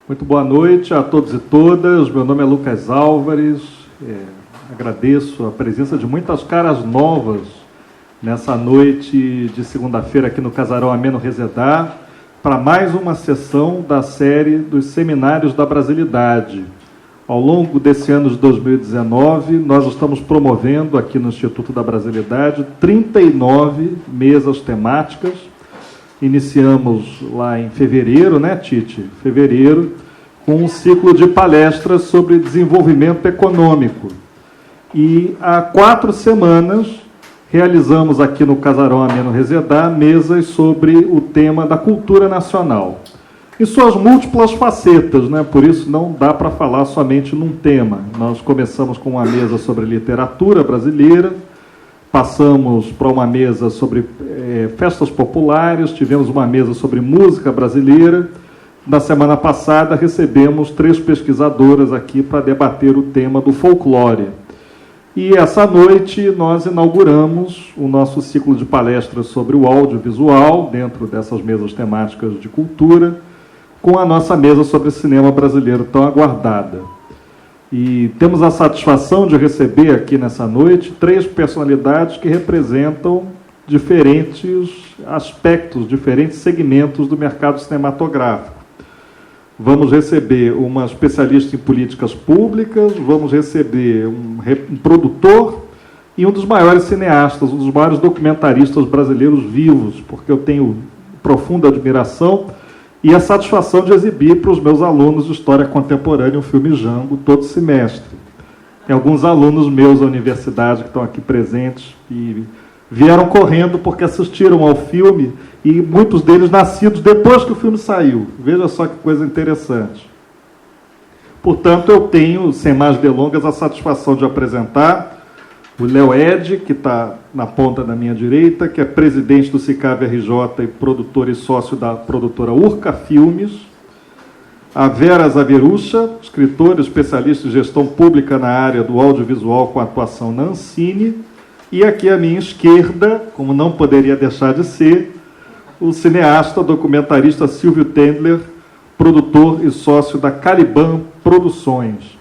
Muito boa noite a todos e todas. Meu nome é Lucas Álvares. Agradeço a presença de muitas caras novas nessa noite de segunda-feira aqui no Casarão Ameno Resedar para mais uma sessão da série dos Seminários da Brasilidade. Ao longo desse ano de 2019, nós estamos promovendo aqui no Instituto da Brasilidade 39 mesas temáticas. Iniciamos lá em fevereiro, né, Tite? Fevereiro, com um ciclo de palestras sobre desenvolvimento econômico. E há 4 semanas realizamos aqui no Casarão Ameno Resedar mesas sobre o tema da cultura nacional. E suas múltiplas facetas, né? Por isso não dá para falar somente num tema. Nós começamos com uma mesa sobre literatura brasileira, passamos para uma mesa sobre festas populares, tivemos uma mesa sobre música brasileira. Na semana passada recebemos 3 pesquisadoras aqui para debater o tema do folclore. E essa noite nós inauguramos o nosso ciclo de palestras sobre o audiovisual, dentro dessas mesas temáticas de cultura, com a nossa mesa sobre cinema brasileiro tão aguardada. E temos a satisfação de receber aqui nessa noite 3 personalidades que representam diferentes aspectos, diferentes segmentos do mercado cinematográfico. Vamos receber uma especialista em políticas públicas, vamos receber um produtor e um dos maiores cineastas, um dos maiores documentaristas brasileiros vivos, porque eu tenho profunda admiração e a satisfação de exibir para os meus alunos de História Contemporânea o filme Jango todo semestre. Tem alguns alunos meus da universidade que estão aqui presentes e vieram correndo porque assistiram ao filme e muitos deles nascidos depois que o filme saiu. Veja só que coisa interessante. Portanto, eu tenho, sem mais delongas, a satisfação de apresentar o Léo Ed, que está na ponta da minha direita, que é presidente do SICAV RJ e produtor e sócio da produtora Urca Filmes. A Vera Zaverucha, escritora, especialista em gestão pública na área do audiovisual com atuação na Ancine. E aqui à minha esquerda, como não poderia deixar de ser, o cineasta, documentarista Silvio Tendler, produtor e sócio da Caliban Produções.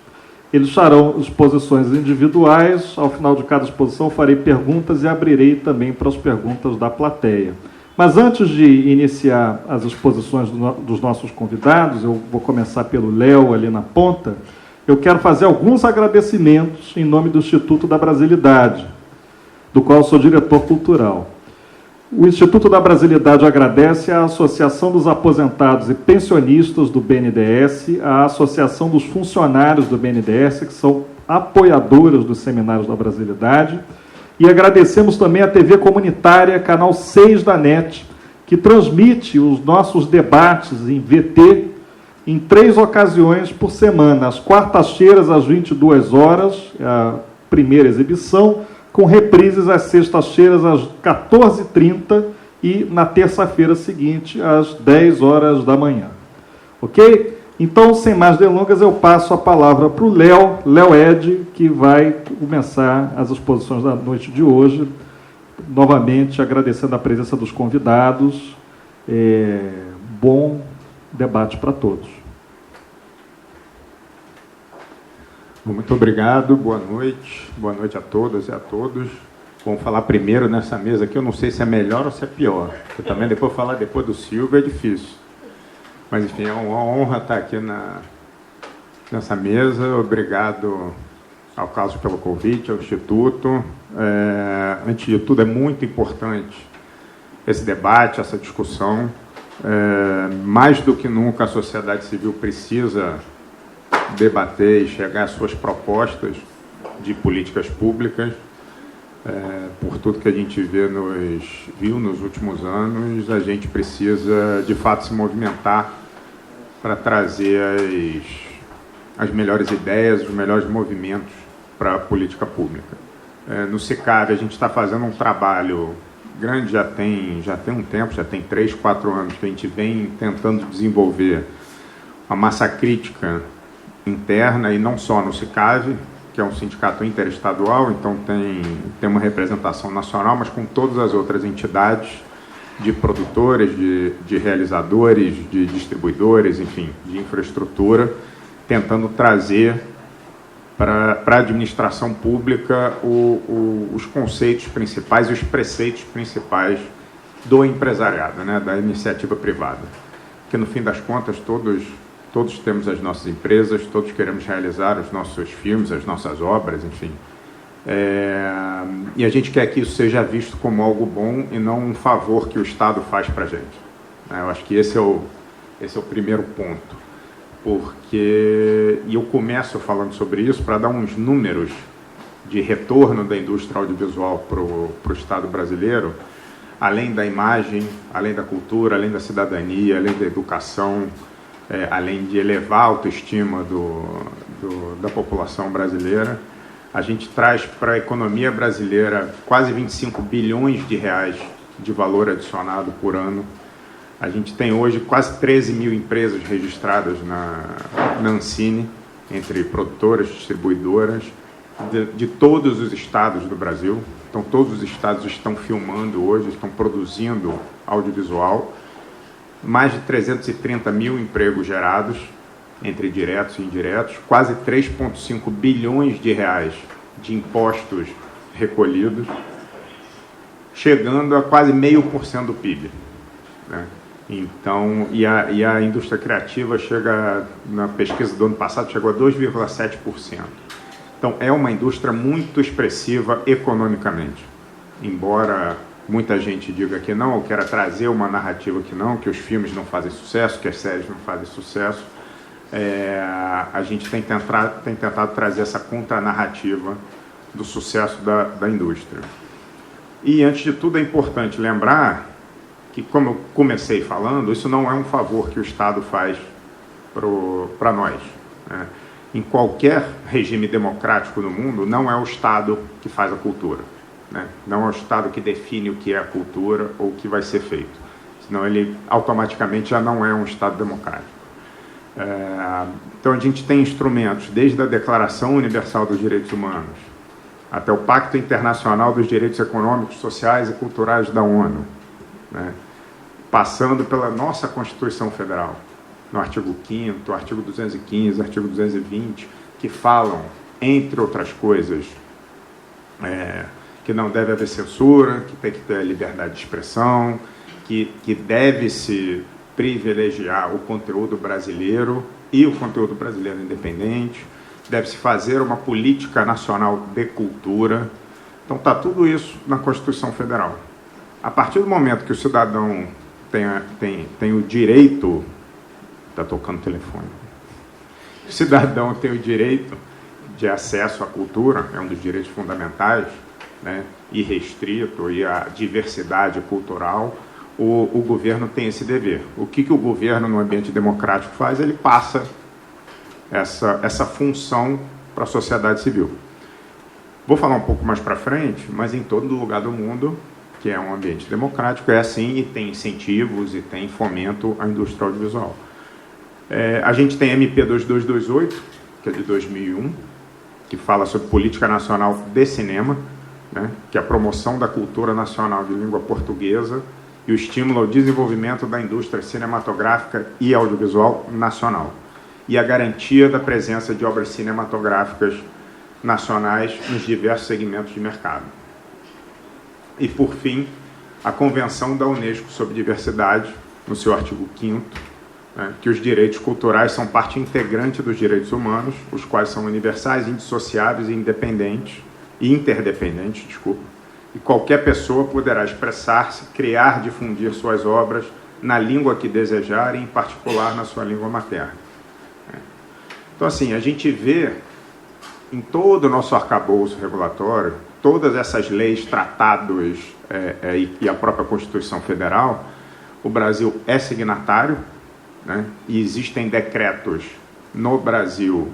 Eles farão exposições individuais, ao final de cada exposição farei perguntas e abrirei também para as perguntas da plateia. Mas antes de iniciar as exposições dos nossos convidados, eu vou começar pelo Léo ali na ponta, eu quero fazer alguns agradecimentos em nome do Instituto da Brasilidade, do qual sou diretor cultural. O Instituto da Brasilidade agradece à Associação dos Aposentados e Pensionistas do BNDES, à Associação dos Funcionários do BNDES, que são apoiadoras dos Seminários da Brasilidade, e agradecemos também à TV Comunitária, canal 6 da NET, que transmite os nossos debates em VT em 3 ocasiões por semana, às quartas-feiras às 22 horas, a primeira exibição, com reprises às sextas-feiras às 14h30 e na terça-feira seguinte às 10 horas da manhã. Ok? Então, sem mais delongas, eu passo a palavra para o Léo Ed, que vai começar as exposições da noite de hoje, novamente agradecendo a presença dos convidados. Bom debate para todos. Muito obrigado, boa noite a todas e a todos. Vamos falar primeiro nessa mesa aqui, eu não sei se é melhor ou se é pior, porque também depois falar depois do Silvio é difícil. Mas, enfim, é uma honra estar aqui nessa mesa. Obrigado ao Carlos pelo convite, ao Instituto. Antes de tudo, é muito importante esse debate, essa discussão. Mais do que nunca, a sociedade civil precisa debater e chegar às suas propostas de políticas públicas. Por tudo que a gente viu nos últimos anos, a gente precisa, de fato, se movimentar para trazer as melhores ideias, os melhores movimentos para a política pública. No SICAV, a gente está fazendo um trabalho grande, já tem um tempo, já tem 3, 4 anos que a gente vem tentando desenvolver uma massa crítica interna, e não só no SICAV, que é um sindicato interestadual, então tem uma representação nacional, mas com todas as outras entidades de produtores, de realizadores, de distribuidores, enfim, de infraestrutura, tentando trazer para a administração pública os conceitos principais e os preceitos principais do empresariado, né, da iniciativa privada. Que, no fim das contas, todos temos as nossas empresas, todos queremos realizar os nossos filmes, as nossas obras, enfim. E a gente quer que isso seja visto como algo bom e não um favor que o Estado faz para a gente. Eu acho que esse é o primeiro ponto. E eu começo falando sobre isso para dar uns números de retorno da indústria audiovisual para o Estado brasileiro, além da imagem, além da cultura, além da cidadania, além da educação, além de elevar a autoestima da população brasileira. A gente traz para a economia brasileira quase 25 bilhões de reais de valor adicionado por ano. A gente tem hoje quase 13 mil empresas registradas na Ancine, entre produtoras, distribuidoras, de todos os estados do Brasil. Então, todos os estados estão filmando hoje, estão produzindo audiovisual. Mais de 330 mil empregos gerados, entre diretos e indiretos, quase 3,5 bilhões de reais de impostos recolhidos, chegando a quase 0,5% do PIB. Né? Então, e a indústria criativa chega, na pesquisa do ano passado, chegou a 2,7%. Então, é uma indústria muito expressiva economicamente. Embora muita gente diga que não, ou queira trazer uma narrativa que não, que os filmes não fazem sucesso, que as séries não fazem sucesso, a gente tem tentado trazer essa contranarrativa do sucesso da indústria. E, antes de tudo, é importante lembrar que, como eu comecei falando, isso não é um favor que o Estado faz para nós. Né? Em qualquer regime democrático no mundo, não é o Estado que faz a cultura. Né? Não é o Estado que define o que é a cultura ou o que vai ser feito. Senão ele automaticamente já não é um Estado democrático. Então a gente tem instrumentos, desde a Declaração Universal dos Direitos Humanos, até o Pacto Internacional dos Direitos Econômicos, Sociais e Culturais da ONU, né? Passando pela nossa Constituição Federal, no artigo 5º, artigo 215, artigo 220, que falam, entre outras coisas, que não deve haver censura, que tem que ter liberdade de expressão, que deve-se privilegiar o conteúdo brasileiro e o conteúdo brasileiro independente, deve-se fazer uma política nacional de cultura. Então está tudo isso na Constituição Federal. A partir do momento que o cidadão tem o direito... Está tocando o telefone. O cidadão tem o direito de acesso à cultura, é um dos direitos fundamentais, né, irrestrito, e a diversidade cultural. O governo tem esse dever. O que o governo, no ambiente democrático, faz? Ele passa essa função para a sociedade civil. Vou falar um pouco mais para frente, mas em todo lugar do mundo, que é um ambiente democrático, é assim, e tem incentivos e tem fomento à indústria audiovisual. A gente tem MP 2228, que é de 2001, que fala sobre política nacional de cinema, né, que é a promoção da cultura nacional de língua portuguesa e o estímulo ao desenvolvimento da indústria cinematográfica e audiovisual nacional, e a garantia da presença de obras cinematográficas nacionais nos diversos segmentos de mercado. E, por fim, a Convenção da Unesco sobre Diversidade, no seu artigo 5º, né, que os direitos culturais são parte integrante dos direitos humanos, os quais são universais, indissociáveis e independentes, e interdependentes, e qualquer pessoa poderá expressar-se, criar, difundir suas obras na língua que desejar, e em particular na sua língua materna. Então, assim, a gente vê em todo o nosso arcabouço regulatório, todas essas leis, tratados e a própria Constituição Federal, o Brasil é signatário, né, e existem decretos no Brasil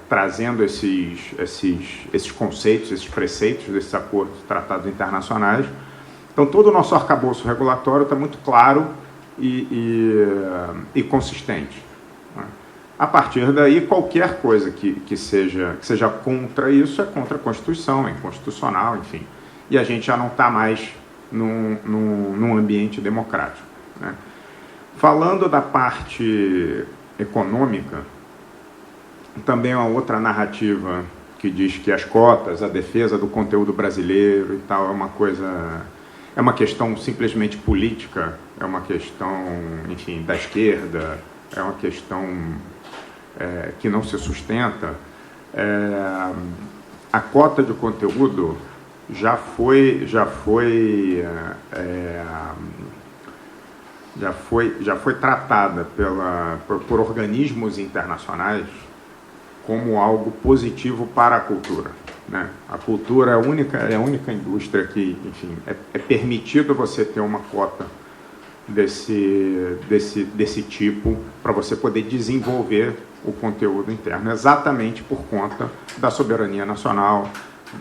trazendo esses conceitos, esses preceitos desses acordos, tratados internacionais. Então, todo o nosso arcabouço regulatório está muito claro e consistente. Né? A partir daí, qualquer coisa que seja contra isso é contra a Constituição, é inconstitucional, enfim. E a gente já não está mais num ambiente democrático, né? Falando da parte econômica, também é uma outra narrativa que diz que as cotas, a defesa do conteúdo brasileiro e tal, é uma questão simplesmente política, é uma questão, enfim, da esquerda, é uma questão que não se sustenta. A cota de conteúdo já foi tratada por organismos internacionais como algo positivo para a cultura, né? A cultura é a única indústria que, enfim, é permitido você ter uma cota desse tipo para você poder desenvolver o conteúdo interno, exatamente por conta da soberania nacional,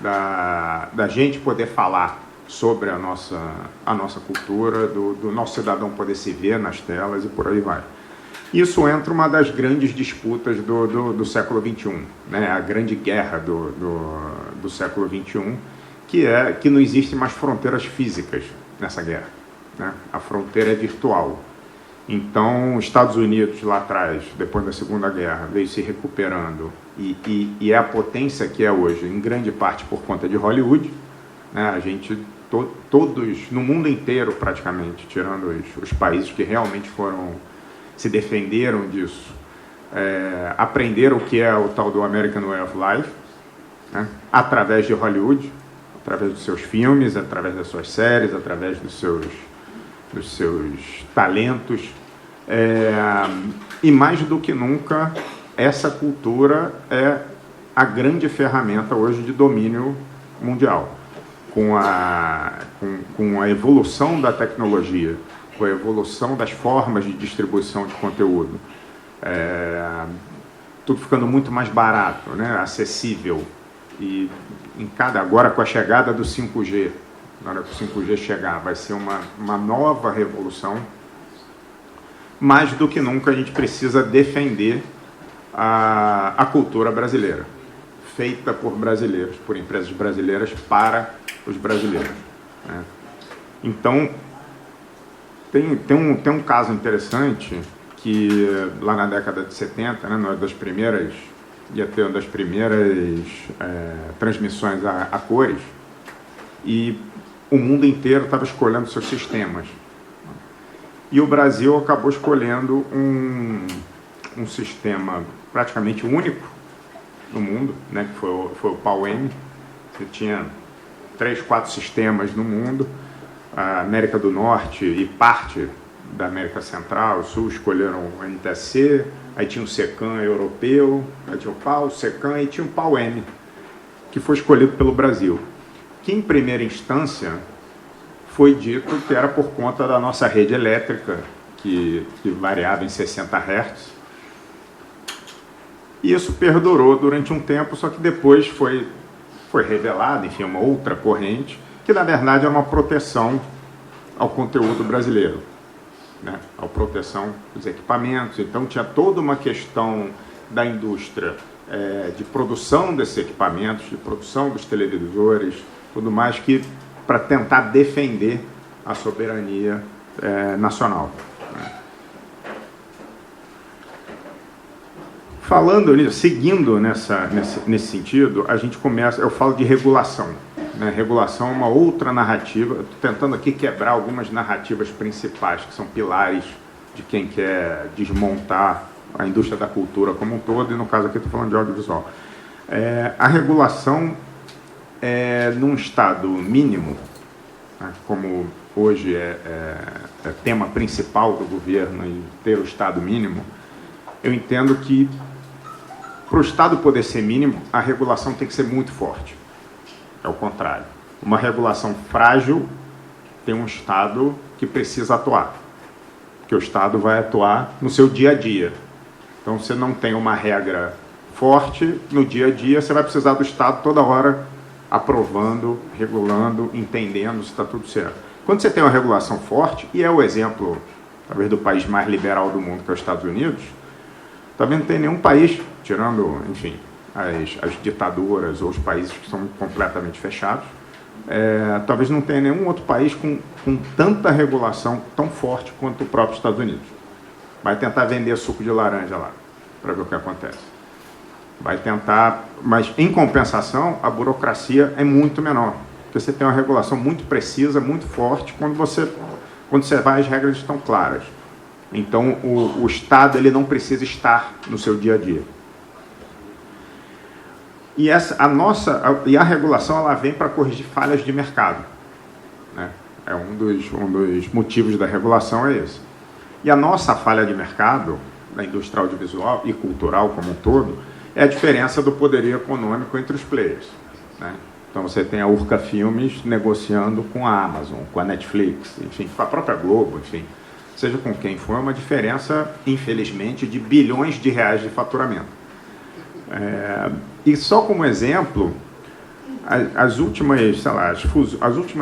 da gente poder falar sobre a nossa cultura, do nosso cidadão poder se ver nas telas e por aí vai. Isso entra uma das grandes disputas do século XXI, né? A grande guerra do século XXI, que não existe mais fronteiras físicas nessa guerra, né? A fronteira é virtual. Então, os Estados Unidos, lá atrás, depois da Segunda Guerra, veio se recuperando e é a potência que é hoje, em grande parte por conta de Hollywood, né? A gente, todos, no mundo inteiro praticamente, tirando os países que realmente se defenderam disso, aprenderam o que é o tal do American Way of Life, né? Através de Hollywood, através dos seus filmes, através das suas séries, através dos seus talentos, e mais do que nunca essa cultura é a grande ferramenta hoje de domínio mundial. Com a evolução da tecnologia, com a evolução das formas de distribuição de conteúdo, tudo ficando muito mais barato, né, acessível, e agora com a chegada do 5G, na hora que o 5G chegar, vai ser uma nova revolução. Mais do que nunca a gente precisa defender a cultura brasileira, feita por brasileiros, por empresas brasileiras para os brasileiros, né? Então, tem um caso interessante que lá na década de 70, né, ia ter uma das primeiras transmissões a cores, e o mundo inteiro estava escolhendo seus sistemas. E o Brasil acabou escolhendo um sistema praticamente único no mundo, né, que foi o PAU-M. Você tinha 3, 4 sistemas no mundo. A América do Norte e parte da América Central, Sul, escolheram o NTSC, aí tinha o SECAM europeu, aí tinha o PAU, o SECAM, e tinha o PAU-M, que foi escolhido pelo Brasil, que em primeira instância foi dito que era por conta da nossa rede elétrica, que variava em 60 Hz. E isso perdurou durante um tempo, só que depois foi revelado, enfim, uma outra corrente, que na verdade é uma proteção ao conteúdo brasileiro, né? A proteção dos equipamentos. Então tinha toda uma questão da indústria de produção desses equipamentos, de produção dos televisores, tudo mais, que para tentar defender a soberania nacional, né? Falando nisso, seguindo nesse sentido, a gente começa, eu falo de regulação, né? Regulação é uma outra narrativa, estou tentando aqui quebrar algumas narrativas principais, que são pilares de quem quer desmontar a indústria da cultura como um todo, e no caso aqui estou falando de audiovisual. A regulação num estado mínimo, né, como hoje é tema principal do governo, e ter o estado mínimo, eu entendo que para o estado poder ser mínimo, a regulação tem que ser muito forte. É o contrário. Uma regulação frágil tem um estado que precisa atuar, porque o estado vai atuar no seu dia a dia. Então, você não tem uma regra forte no dia a dia, você vai precisar do estado toda hora aprovando, regulando, entendendo se está tudo certo. Quando você tem uma regulação forte, e é o exemplo, talvez, do país mais liberal do mundo, que é os Estados Unidos, também não tem nenhum país, tirando, enfim, as ditaduras ou os países que são completamente fechados, talvez não tenha nenhum outro país com tanta regulação tão forte quanto o próprio Estados Unidos. Vai tentar vender suco de laranja lá, para ver o que acontece. Vai tentar, mas em compensação, a burocracia é muito menor. Porque você tem uma regulação muito precisa, muito forte, quando você vai, as regras estão claras. Então, o Estado ele não precisa estar no seu dia a dia. E a regulação ela vem para corrigir falhas de mercado, né? Um dos motivos da regulação é esse. E a nossa falha de mercado, da indústria audiovisual e cultural como um todo, é a diferença do poderio econômico entre os players, né? Então você tem a Urca Filmes negociando com a Amazon, com a Netflix, enfim, com a própria Globo, enfim, seja com quem for, uma diferença, infelizmente, de bilhões de reais de faturamento. E só como exemplo, as últimas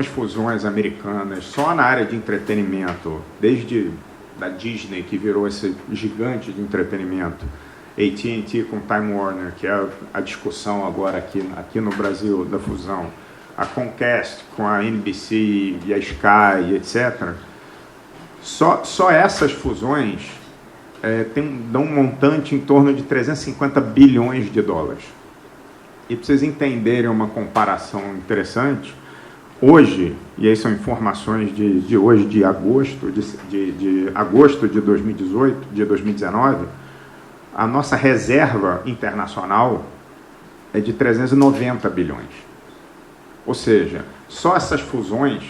fusões americanas, só na área de entretenimento, desde da Disney, que virou esse gigante de entretenimento, AT&T com Time Warner, que é a discussão agora aqui no Brasil da fusão, a Comcast com a NBC e a Sky, etc. Só essas fusões dão um montante em torno de 350 bilhões de dólares. E para vocês entenderem uma comparação interessante, hoje, e aí são informações de hoje, de agosto de 2019, a nossa reserva internacional é de 390 bilhões. Ou seja, só essas fusões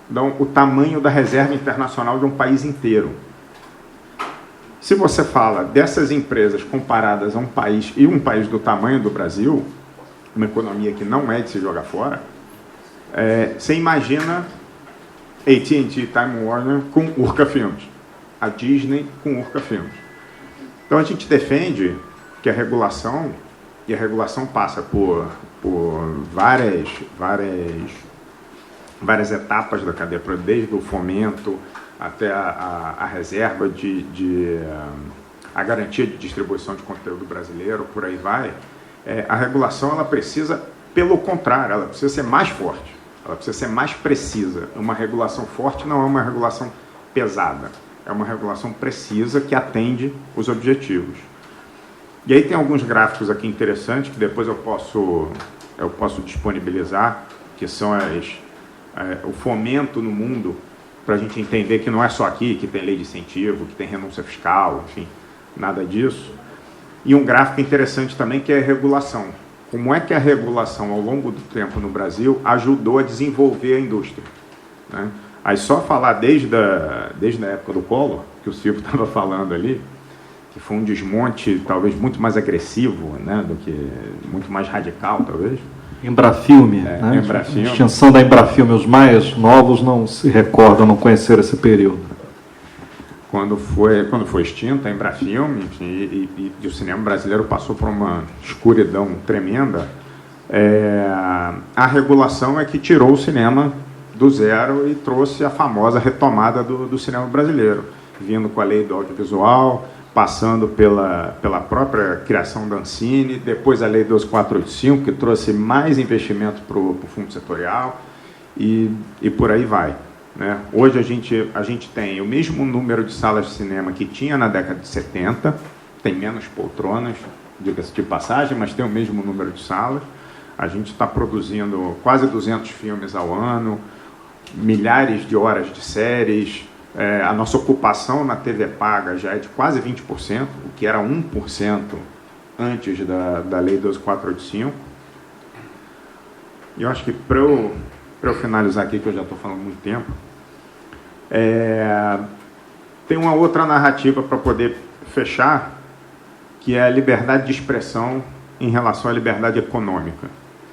dão o tamanho da reserva internacional de um país inteiro. Se você fala dessas empresas comparadas a um país do tamanho do Brasil, uma economia que não é de se jogar fora, você imagina AT&T, Time Warner com Urca Filmes, a Disney com Urca Filmes. Então a gente defende que a regulação passa por várias etapas da cadeia, desde o fomento até a reserva a garantia de distribuição de conteúdo brasileiro, por aí vai. A regulação ela precisa, pelo contrário, ela precisa ser mais forte, ela precisa ser mais precisa. Uma regulação forte não é uma regulação pesada, é uma regulação precisa que atende os objetivos. E aí tem alguns gráficos aqui interessantes que depois eu posso disponibilizar, que são o fomento no mundo, para a gente entender que não é só aqui que tem lei de incentivo, que tem renúncia fiscal, enfim, nada disso. E um gráfico interessante também que é a regulação. Como é que a regulação, ao longo do tempo no Brasil, ajudou a desenvolver a indústria, né? Aí só falar desde a época do Collor, que o Silvio estava falando ali, que foi um desmonte talvez muito mais agressivo, né, do que muito mais radical, talvez. Embrafilme, né? Embrafilme. A extinção da Embrafilme, os mais novos não se recordam, não conheceram esse período. Quando foi extinta a Embrafilme, enfim, e o cinema brasileiro passou por uma escuridão tremenda, a regulação é que tirou o cinema do zero e trouxe a famosa retomada do cinema brasileiro, vindo com a lei do audiovisual, passando pela própria criação da Ancine, depois a lei 12485, que trouxe mais investimento para o fundo setorial, e por aí vai, né? Hoje a gente tem o mesmo número de salas de cinema que tinha na década de 70, tem menos poltronas, diga-se de passagem, mas tem o mesmo número de salas. A gente está produzindo quase 200 filmes ao ano, milhares de horas de séries. A nossa ocupação na TV paga já é de quase 20%, o que era 1% antes da lei 12485. E eu acho que para eu finalizar aqui, que eu já estou falando muito tempo, tem uma outra narrativa para poder fechar, que é a liberdade de expressão em relação à liberdade econômica,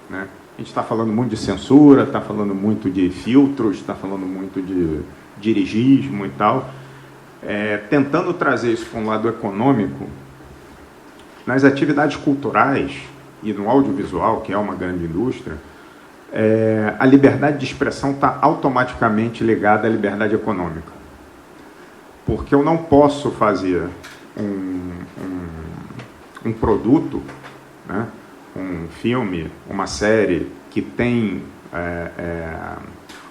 né? A gente está falando muito de censura, está falando muito de filtros, está falando muito de dirigismo e tal, tentando trazer isso para um lado econômico. Nas atividades culturais e no audiovisual, que é uma grande indústria, a liberdade de expressão está automaticamente ligada à liberdade econômica. Porque eu não posso fazer um produto, né, um filme, uma série que tem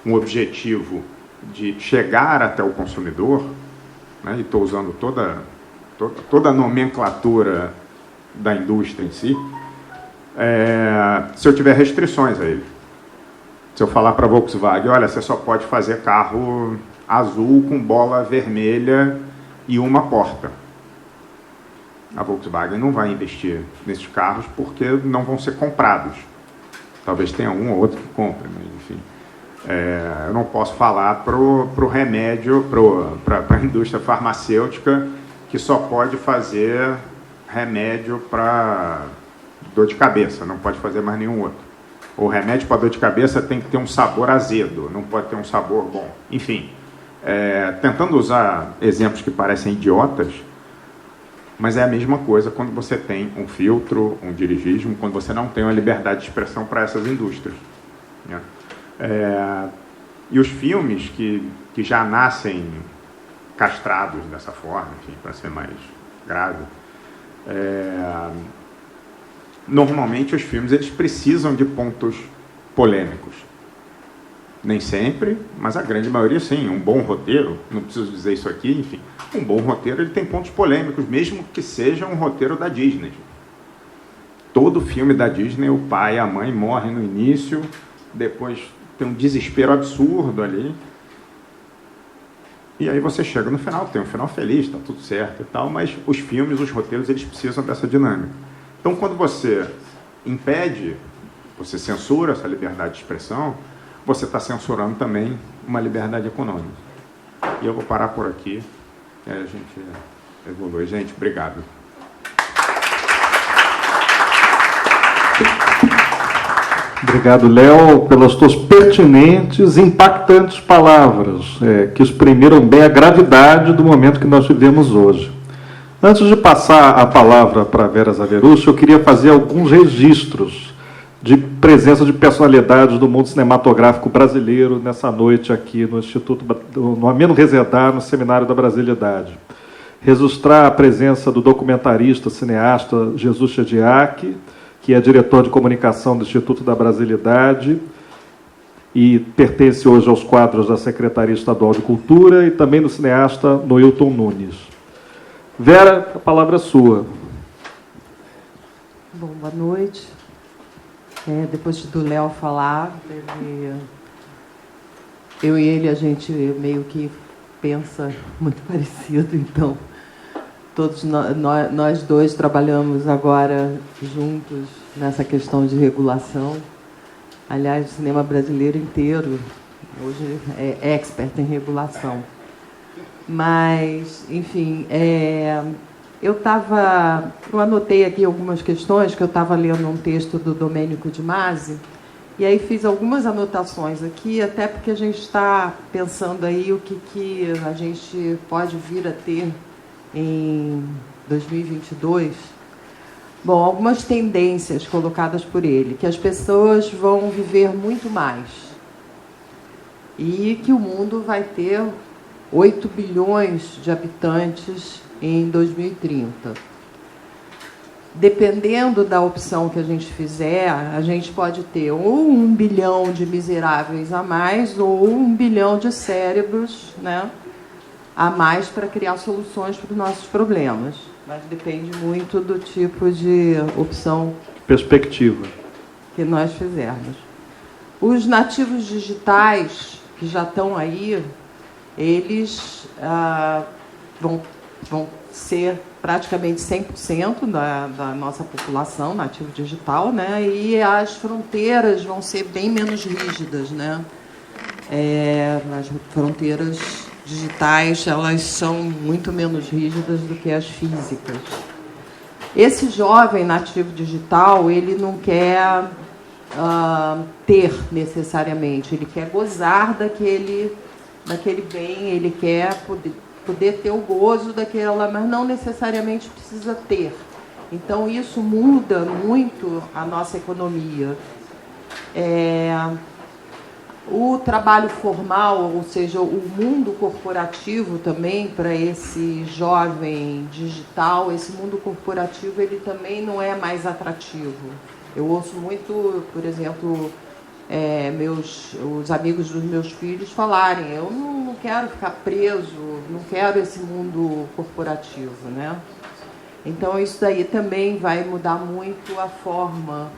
um objetivo de chegar até o consumidor, né, e estou usando toda a nomenclatura da indústria em si, se eu tiver restrições a ele. Se eu falar para a Volkswagen, olha, você só pode fazer carro azul com bola vermelha e uma porta. A Volkswagen não vai investir nesses carros porque não vão ser comprados. Talvez tenha um ou outro que compre, mas enfim. Eu não posso falar para o remédio, para a indústria farmacêutica, que só pode fazer remédio para dor de cabeça, não pode fazer mais nenhum outro. O remédio para dor de cabeça tem que ter um sabor azedo, não pode ter um sabor bom. Enfim, tentando usar exemplos que parecem idiotas, mas é a mesma coisa quando você tem um filtro, um dirigismo, quando você não tem uma liberdade de expressão para essas indústrias, né? E os filmes que já nascem castrados dessa forma, enfim, para ser mais grave, normalmente os filmes eles precisam de pontos polêmicos. Nem sempre, mas a grande maioria sim. Um bom roteiro, não preciso dizer isso aqui, enfim, um bom roteiro ele tem pontos polêmicos, mesmo que seja um roteiro da Disney. Todo filme da Disney, o pai e a mãe morrem no início, depois tem um desespero absurdo ali, e aí você chega no final, tem um final feliz, está tudo certo e tal, mas os filmes, os roteiros, eles precisam dessa dinâmica. Então, quando você impede, você censura essa liberdade de expressão, você está censurando também uma liberdade econômica. E eu vou parar por aqui, e aí a gente evolui. Gente, obrigado. Obrigado, Léo, pelas tuas pertinentes e impactantes palavras, que exprimiram bem a gravidade do momento que nós vivemos hoje. Antes de passar a palavra para a Vera Zaverucci, eu queria fazer alguns registros de presença de personalidades do mundo cinematográfico brasileiro nessa noite aqui no Instituto, no Ameno Rezedá, no Seminário da Brasilidade. Registrar a presença do documentarista, cineasta Jesus Chediak, que é diretor de comunicação do Instituto da Brasilidade e pertence hoje aos quadros da Secretaria Estadual de Cultura, e também do cineasta Noilton Nunes. Vera, a palavra é sua. Bom, boa noite. Depois do Léo falar, eu e ele, a gente meio que pensa muito parecido, então todos nós dois trabalhamos agora juntos nessa questão de regulação. Aliás, o cinema brasileiro inteiro hoje é expert em regulação. Mas, enfim, eu anotei aqui algumas questões, que eu estava lendo um texto do Domênico de Masi, e aí fiz algumas anotações aqui, até porque a gente está pensando aí o que a gente pode vir a ter em 2022. Bom, algumas tendências colocadas por ele, que as pessoas vão viver muito mais e que o mundo vai ter 8 bilhões de habitantes em 2030. Dependendo da opção que a gente fizer, a gente pode ter ou 1 bilhão de miseráveis a mais ou 1 bilhão de cérebros, né, a mais para criar soluções para os nossos problemas. Mas depende muito do tipo de opção, perspectiva, que nós fizermos. Os nativos digitais, que já estão aí, eles vão ser praticamente 100% da nossa população nativo digital, né? E as fronteiras vão ser bem menos rígidas, né? As fronteiras digitais, elas são muito menos rígidas do que as físicas. Esse jovem nativo digital, ele não quer ter necessariamente, ele quer gozar daquele bem, ele quer poder ter o gozo daquela, mas não necessariamente precisa ter. Então, isso muda muito a nossa economia. O trabalho formal, ou seja, o mundo corporativo também, para esse jovem digital, esse mundo corporativo, ele também não é mais atrativo. Eu ouço muito, por exemplo, os amigos dos meus filhos falarem: eu não quero ficar preso, não quero esse mundo corporativo, né? Então, isso daí também vai mudar muito a forma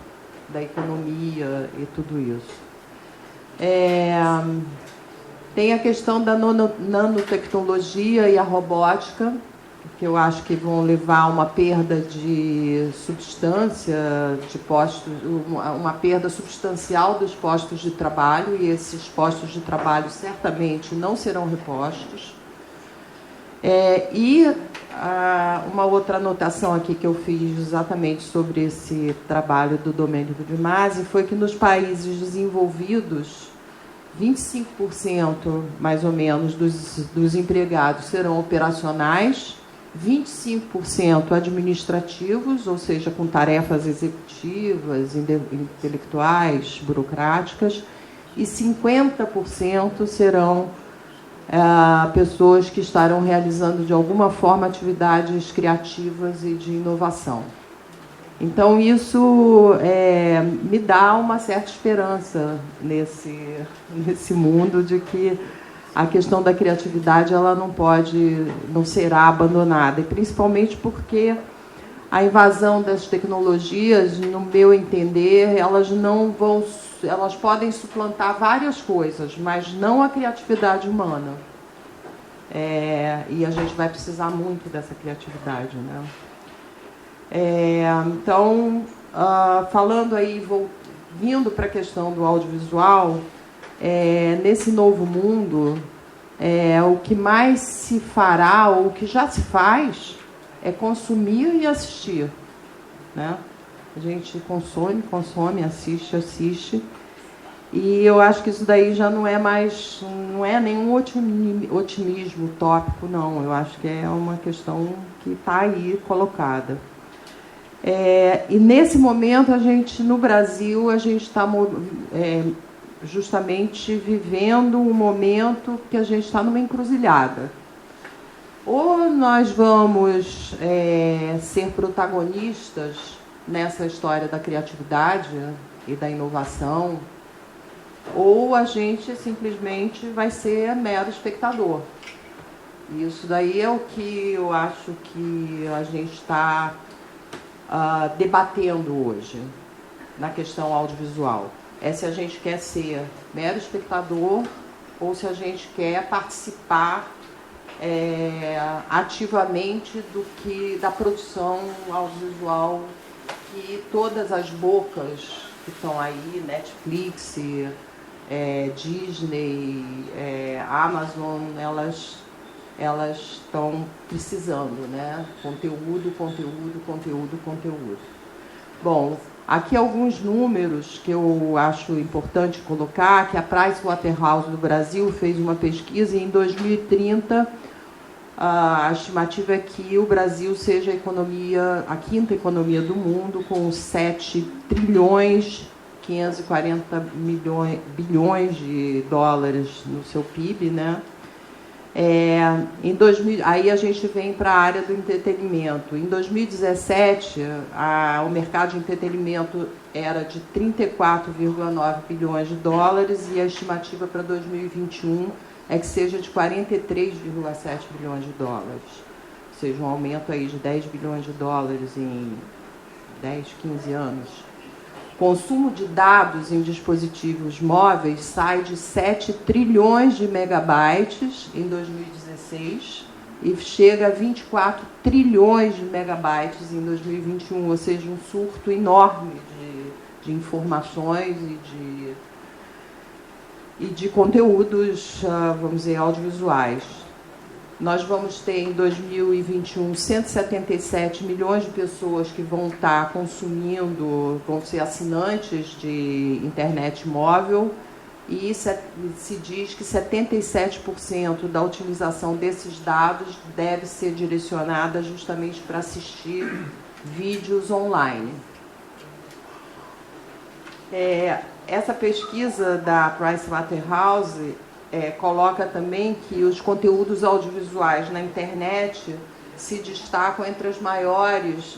da economia e tudo isso. Tem a questão da nanotecnologia e a robótica, que eu acho que vão levar a uma perda de substância de postos, uma perda substancial dos postos de trabalho, e esses postos de trabalho certamente não serão repostos. Uma outra anotação aqui que eu fiz exatamente sobre esse trabalho do Domênico de Masi foi que nos países desenvolvidos, 25% mais ou menos dos empregados serão operacionais, 25% administrativos, ou seja, com tarefas executivas, intelectuais, burocráticas, e 50% serão pessoas que estarão realizando de alguma forma atividades criativas e de inovação. Então, isso me dá uma certa esperança nesse mundo de que a questão da criatividade ela não será abandonada, e principalmente porque a invasão das tecnologias, no meu entender, elas podem suplantar várias coisas, mas não a criatividade humana. E a gente vai precisar muito dessa criatividade, né? Então, falando aí, vindo para a questão do audiovisual, nesse novo mundo, o que mais se fará, ou o que já se faz, é consumir e assistir, né? A gente consome, assiste. E eu acho que isso daí já não é nenhum otimismo utópico, não. Eu acho que é uma questão que está aí colocada. E nesse momento, no Brasil, a gente está justamente vivendo um momento que a gente está numa encruzilhada. Ou nós vamos ser protagonistas nessa história da criatividade e da inovação, ou a gente simplesmente vai ser mero espectador. Isso daí é o que eu acho que a gente está debatendo hoje na questão audiovisual. Se a gente quer ser mero espectador ou se a gente quer participar ativamente da produção audiovisual, que todas as bocas que estão aí, Netflix, Disney, Amazon, elas estão precisando, né? Conteúdo. Bom, aqui alguns números que eu acho importante colocar, que a Pricewaterhouse do Brasil fez uma pesquisa, e em 2030 a estimativa é que o Brasil seja a quinta economia do mundo, com 7 trilhões 540 bilhões de dólares no seu PIB, né? Aí a gente vem para a área do entretenimento. Em 2017, o mercado de entretenimento era de 34,9 bilhões de dólares, e a estimativa para 2021 é que seja de 43,7 bilhões de dólares. Ou seja, um aumento aí de 10 bilhões de dólares em 10, 15 anos. Consumo de dados em dispositivos móveis sai de 7 trilhões de megabytes em 2016 e chega a 24 trilhões de megabytes em 2021, ou seja, um surto enorme de informações e de conteúdos, vamos dizer, audiovisuais. Nós vamos ter, em 2021, 177 milhões de pessoas que vão estar consumindo, vão ser assinantes de internet móvel, e se diz que 77% da utilização desses dados deve ser direcionada justamente para assistir vídeos online. Essa pesquisa da Pricewaterhouse coloca também que os conteúdos audiovisuais na internet se destacam entre os maiores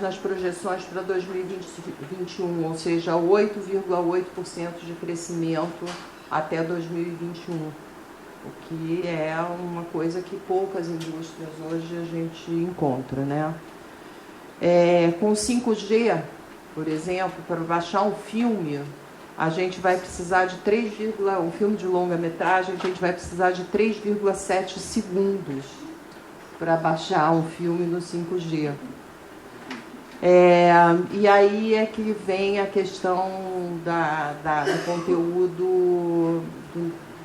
nas projeções para 2021, ou seja, 8,8% de crescimento até 2021, o que é uma coisa que poucas indústrias hoje a gente encontra, né? Com 5G, por exemplo, para baixar um filme, a gente vai precisar de um filme de longa-metragem, a gente vai precisar de 3,7 segundos para baixar um filme no 5G. E aí é que vem a questão do conteúdo,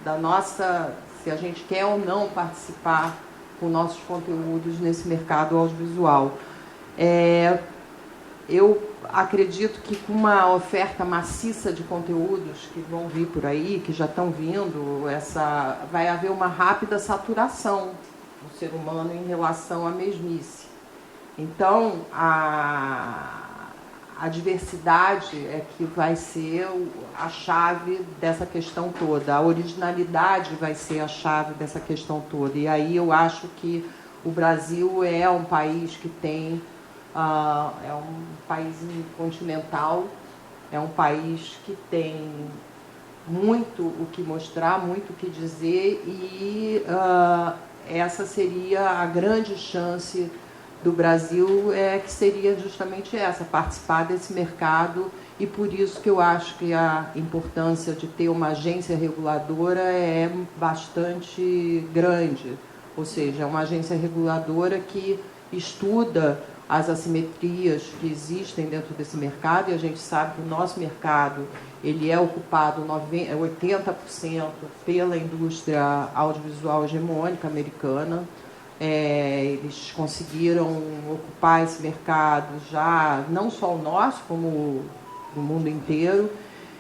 da nossa, se a gente quer ou não participar com nossos conteúdos nesse mercado audiovisual. Eu acredito que com uma oferta maciça de conteúdos que vão vir por aí, que já estão vindo, vai haver uma rápida saturação do ser humano em relação à mesmice. Então, a diversidade é que vai ser a chave dessa questão toda, a originalidade vai ser a chave dessa questão toda. E aí eu acho que o Brasil é um país que tem, é um país continental, é um país que tem muito o que mostrar, muito o que dizer, e essa seria a grande chance do Brasil, que seria justamente essa, participar desse mercado, e por isso que eu acho que a importância de ter uma agência reguladora é bastante grande, ou seja, é uma agência reguladora que estuda as assimetrias que existem dentro desse mercado, e a gente sabe que o nosso mercado ele é ocupado 80% pela indústria audiovisual hegemônica americana. Eles conseguiram ocupar esse mercado já, não só o nosso, como no mundo inteiro.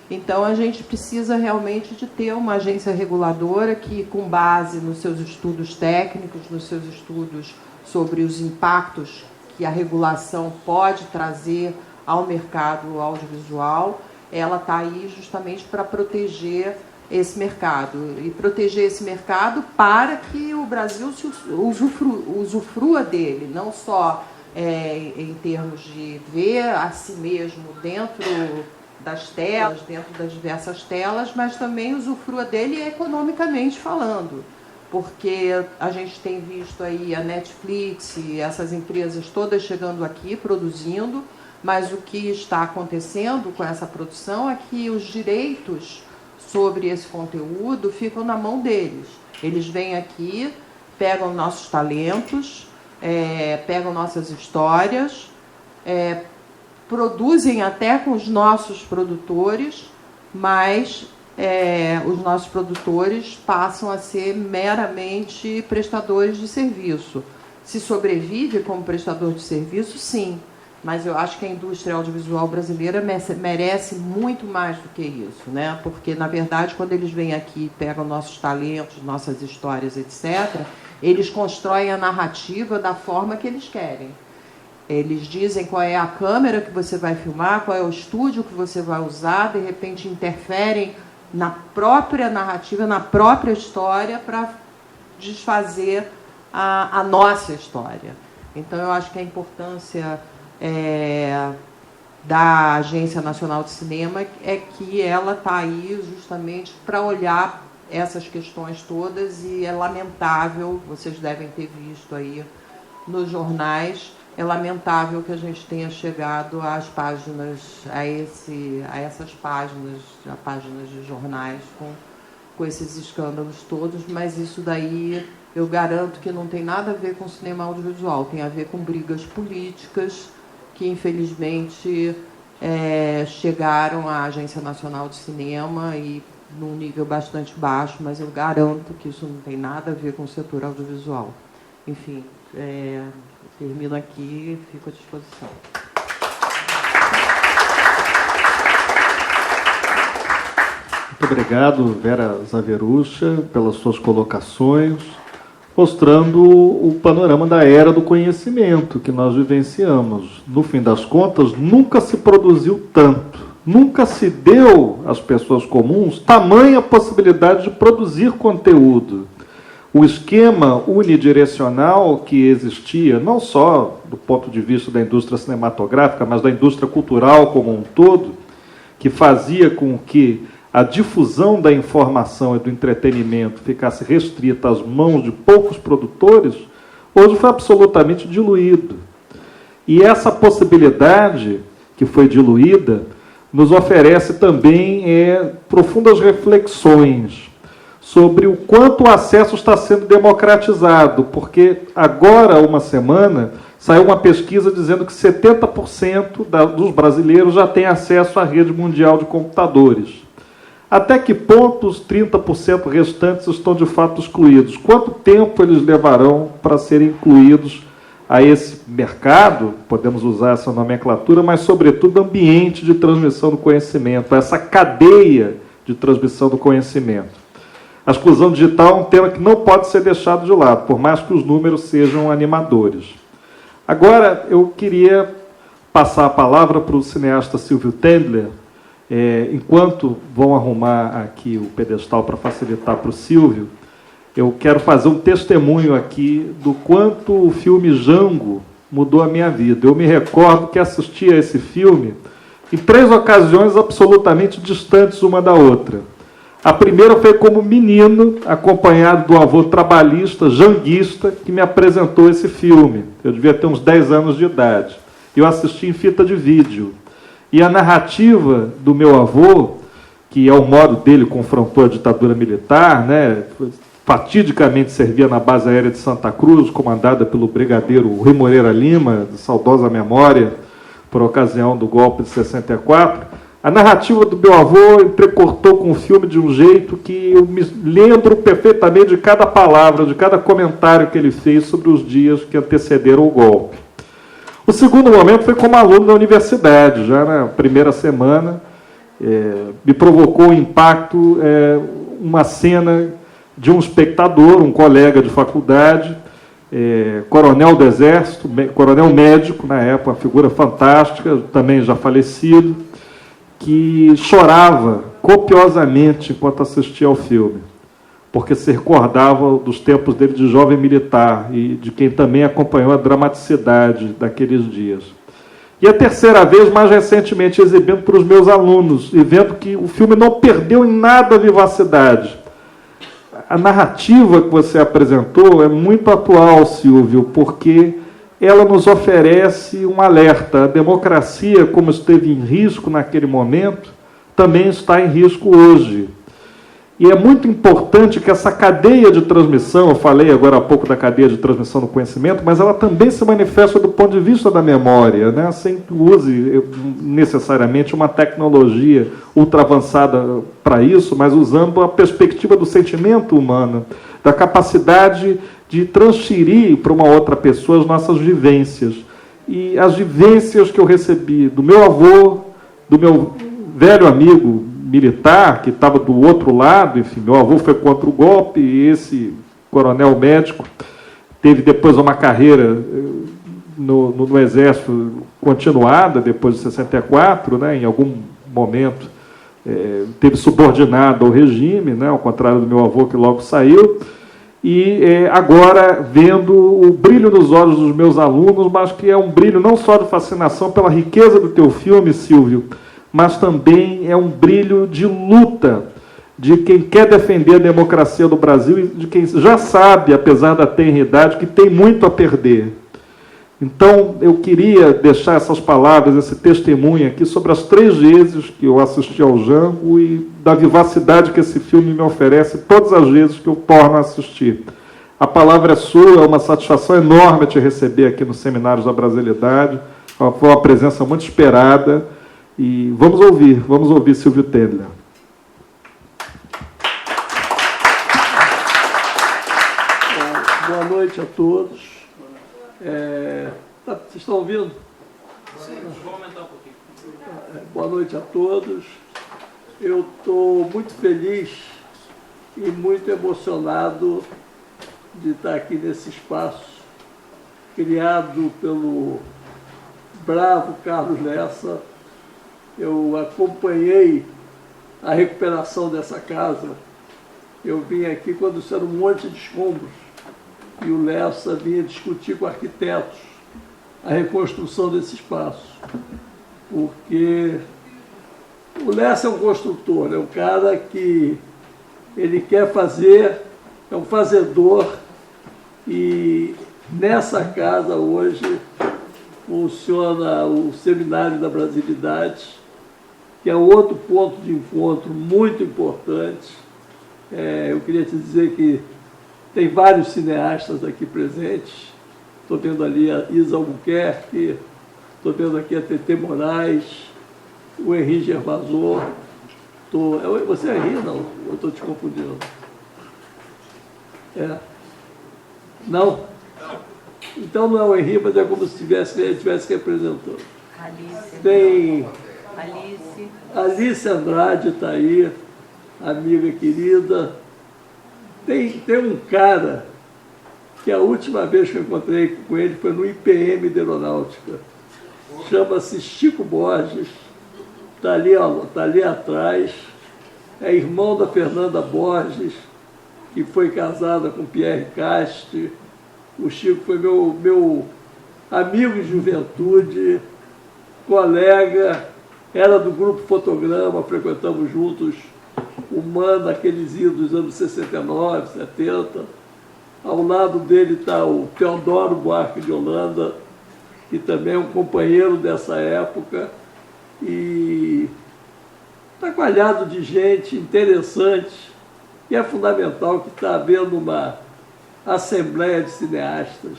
Então, a gente precisa realmente de ter uma agência reguladora que, com base nos seus estudos técnicos, nos seus estudos sobre os impactos que a regulação pode trazer ao mercado audiovisual, ela está aí justamente para proteger esse mercado, e proteger esse mercado para que o Brasil usufrua dele, não só em termos de ver a si mesmo dentro das telas, dentro das diversas telas, mas também usufrua dele economicamente falando, porque a gente tem visto aí a Netflix e essas empresas todas chegando aqui, produzindo, mas o que está acontecendo com essa produção é que os direitos sobre esse conteúdo ficam na mão deles. Eles vêm aqui, pegam nossos talentos, pegam nossas histórias, produzem até com os nossos produtores, mas os nossos produtores passam a ser meramente prestadores de serviço. Se sobrevive como prestador de serviço, sim. Mas eu acho que a indústria audiovisual brasileira merece muito mais do que isso, né? Porque, na verdade, quando eles vêm aqui e pegam nossos talentos, nossas histórias, etc., eles constroem a narrativa da forma que eles querem. Eles dizem qual é a câmera que você vai filmar, qual é o estúdio que você vai usar, de repente interferem na própria narrativa, na própria história, para desfazer a nossa história. Então, eu acho que a importância da Agência Nacional de Cinema é que ela está aí justamente para olhar essas questões todas, e é lamentável, vocês devem ter visto aí nos jornais, é lamentável que a gente tenha chegado às páginas, a essas páginas de jornais com esses escândalos todos, mas isso daí eu garanto que não tem nada a ver com cinema audiovisual, tem a ver com brigas políticas que, infelizmente, chegaram à Agência Nacional de Cinema e num nível bastante baixo, mas eu garanto que isso não tem nada a ver com o setor audiovisual. Enfim, termino aqui e fico à disposição. Muito obrigado, Vera Zaverucha, pelas suas colocações, mostrando o panorama da era do conhecimento que nós vivenciamos. No fim das contas, nunca se produziu tanto, nunca se deu às pessoas comuns tamanha possibilidade de produzir conteúdo. o esquema unidirecional que existia, não só do ponto de vista da indústria cinematográfica, mas da indústria cultural como um todo, que fazia com que a difusão da informação e do entretenimento ficasse restrita às mãos de poucos produtores, hoje foi absolutamente diluído. E essa possibilidade que foi diluída nos oferece também profundas reflexões sobre o quanto o acesso está sendo democratizado, porque agora, uma semana, saiu uma pesquisa dizendo que 70% dos brasileiros já têm acesso à rede mundial de computadores. Até que ponto os 30% restantes estão de fato excluídos? Quanto tempo eles levarão para serem incluídos a esse mercado, podemos usar essa nomenclatura, mas, sobretudo, ambiente de transmissão do conhecimento, essa cadeia de transmissão do conhecimento? A exclusão digital é um tema que não pode ser deixado de lado, por mais que os números sejam animadores. Agora, eu queria passar a palavra para o cineasta Silvio Tendler. Enquanto vão arrumar aqui o pedestal para facilitar para o Silvio, eu quero fazer um testemunho aqui do quanto o filme Django mudou a minha vida. Eu me recordo que assisti a esse filme em 3 ocasiões absolutamente distantes uma da outra. A primeira foi como menino, acompanhado do avô trabalhista, janguista, que me apresentou esse filme. Eu devia ter uns 10 anos de idade. Eu assisti em fita de vídeo. E a narrativa do meu avô, que é o modo dele, confrontou a ditadura militar, né, fatidicamente servia na base aérea de Santa Cruz, comandada pelo brigadeiro Rui Moreira Lima, de saudosa memória, por ocasião do golpe de 64. A narrativa do meu avô entrecortou com o filme de um jeito que eu me lembro perfeitamente de cada palavra, de cada comentário que ele fez sobre os dias que antecederam o golpe. O segundo momento foi como aluno da universidade, já na primeira semana, me provocou um impacto, uma cena de um espectador, um colega de faculdade, coronel do Exército, coronel médico na época, uma figura fantástica, também já falecido, que chorava copiosamente enquanto assistia ao filme, porque se recordava dos tempos dele de jovem militar e de quem também acompanhou a dramaticidade daqueles dias. E a terceira vez, mais recentemente, exibindo para os meus alunos, e vendo que o filme não perdeu em nada a vivacidade. A narrativa que você apresentou é muito atual, Silvio, porque ela nos oferece um alerta. A democracia, como esteve em risco naquele momento, também está em risco hoje. E é muito importante que essa cadeia de transmissão, eu falei agora há pouco da cadeia de transmissão do conhecimento, mas ela também se manifesta do ponto de vista da memória, né? Sem que use necessariamente uma tecnologia ultra avançada para isso, mas usando a perspectiva do sentimento humano, da capacidade de transferir para uma outra pessoa as nossas vivências. E as vivências que eu recebi do meu avô, do meu velho amigo militar, que estava do outro lado, enfim, meu avô foi contra o golpe, e esse coronel médico teve depois uma carreira no Exército continuada, depois de 64, né, em algum momento teve subordinado ao regime, né, ao contrário do meu avô, que logo saiu, e agora vendo o brilho nos olhos dos meus alunos, mas que é um brilho não só de fascinação pela riqueza do teu filme, Silvio, mas também é um brilho de luta de quem quer defender a democracia do Brasil e de quem já sabe, apesar da tenridade, que tem muito a perder. Então, eu queria deixar essas palavras, esse testemunho aqui, sobre as 3 vezes que eu assisti ao Django e da vivacidade que esse filme me oferece todas as vezes que eu torno a assistir. A palavra é sua, é uma satisfação enorme te receber aqui nos Seminários da Brasilidade, foi uma presença muito esperada. E vamos ouvir Silvio Tendler. Boa noite a todos. Vocês estão ouvindo? Sim, vou aumentar um pouquinho. Boa noite a todos. Eu estou muito feliz e muito emocionado de estar aqui nesse espaço criado pelo bravo Carlos Lessa. Eu acompanhei a recuperação dessa casa Eu vim aqui quando isso era um monte de escombros. E o Lessa vinha discutir com arquitetos a reconstrução desse espaço. Porque o Lessa é um construtor, é um cara que ele quer fazer, é um fazedor, e nessa casa hoje funciona o Seminário da Brasilidade, que é outro ponto de encontro muito importante. Eu queria te dizer que tem vários cineastas aqui presentes. Estou vendo ali a Isa Albuquerque, estou vendo aqui a Tetê Moraes, o Henri Gervasor. Você é Henri, não? Eu estou te confundindo. Não? Então não é o Henri, mas é como se ele estivesse representando. Alice. Tem Alice. Alice Andrade está aí, amiga querida. Tem um cara que a última vez que eu encontrei com ele foi no IPM de Aeronáutica. Chama-se Chico Borges. Está ali, tá ali atrás. É irmão da Fernanda Borges, que foi casada com Pierre Cast. O Chico foi meu amigo de juventude, colega, era do grupo Fotograma, frequentamos juntos o MAN naqueles idos dos anos 69, 70. Ao lado dele está o Teodoro Buarque de Holanda, que também é um companheiro dessa época, e está coalhado de gente interessante, e é fundamental que está havendo uma assembleia de cineastas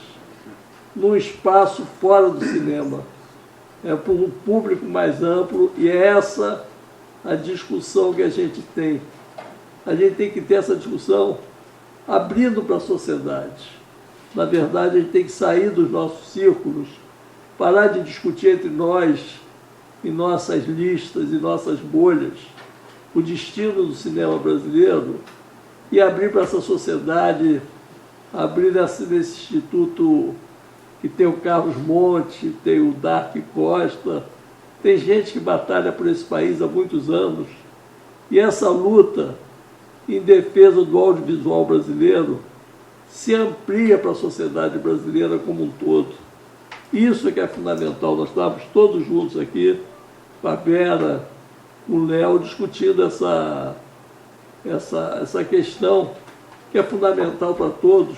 num espaço fora do cinema, para um público mais amplo, e é essa a discussão que a gente tem. A gente tem que ter essa discussão abrindo para a sociedade. Na verdade, a gente tem que sair dos nossos círculos, parar de discutir entre nós, em nossas listas e nossas bolhas, o destino do cinema brasileiro, e abrir para essa sociedade, abrir nesse instituto que tem o Carlos Monte, tem o Dark Costa, tem gente que batalha por esse país há muitos anos, e essa luta em defesa do audiovisual brasileiro se amplia para a sociedade brasileira como um todo. Isso é que é fundamental. Nós estávamos todos juntos aqui, com a Vera, o Léo, discutindo essa questão que é fundamental para todos,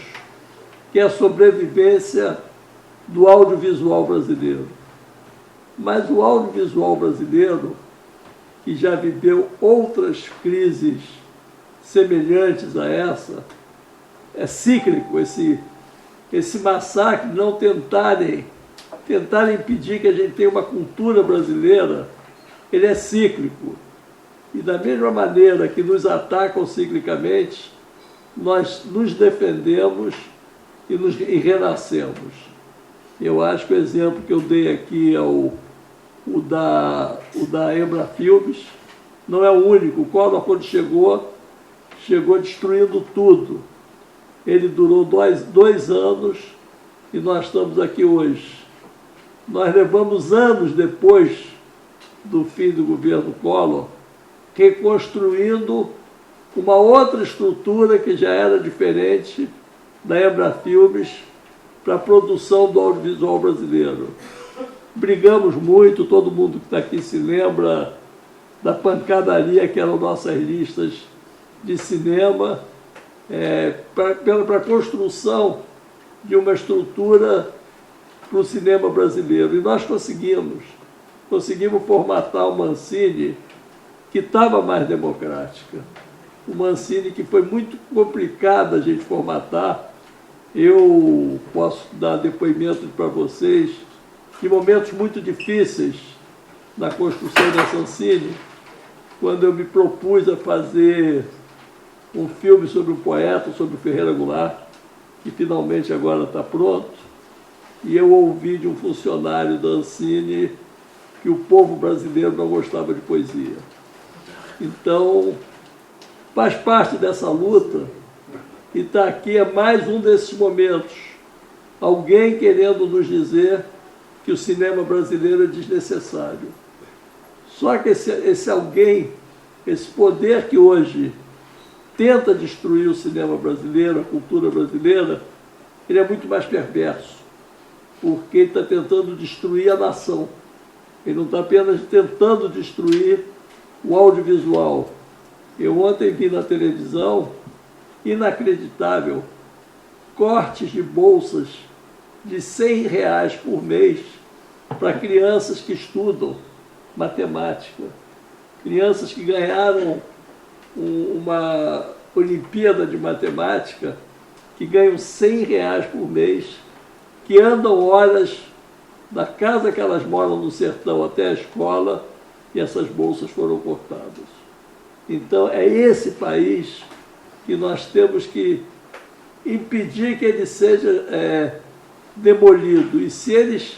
que é a sobrevivência do audiovisual brasileiro. Mas o audiovisual brasileiro, que já viveu outras crises semelhantes a essa, é cíclico, esse massacre de não tentarem impedir que a gente tenha uma cultura brasileira, ele é cíclico. E da mesma maneira que nos atacam ciclicamente, nós nos defendemos e renascemos. Eu acho que o exemplo que eu dei aqui é o da Embra Filmes, não é o único. O Collor, quando chegou destruindo tudo. Ele durou dois anos e nós estamos aqui hoje. Nós levamos anos depois do fim do governo Collor, reconstruindo uma outra estrutura que já era diferente da Embra Filmes para a produção do audiovisual brasileiro. Brigamos muito, todo mundo que está aqui se lembra da pancadaria que eram nossas listas de cinema, para a construção de uma estrutura para o cinema brasileiro. E nós conseguimos formatar o Mancini, que estava mais democrática. O Mancini, que foi muito complicado a gente formatar. Eu posso dar depoimento para vocês de momentos muito difíceis na construção da Mancini, quando eu me propus a fazer um filme sobre um poeta, sobre o Ferreira Goulart, que finalmente agora está pronto, e eu ouvi de um funcionário da Ancine que o povo brasileiro não gostava de poesia. Então, faz parte dessa luta, e está aqui é mais um desses momentos. Alguém querendo nos dizer que o cinema brasileiro é desnecessário. Só que esse alguém, esse poder que hoje tenta destruir o cinema brasileiro, a cultura brasileira, ele é muito mais perverso, porque ele está tentando destruir a nação. Ele não está apenas tentando destruir o audiovisual. Eu ontem vi na televisão, inacreditável, cortes de bolsas de R$100 por mês para crianças que estudam matemática, crianças que ganharam uma Olimpíada de Matemática, que ganham R$100 por mês, que andam horas da casa que elas moram no sertão até a escola, e essas bolsas foram cortadas. Então, é esse país que nós temos que impedir que ele seja demolido. E se eles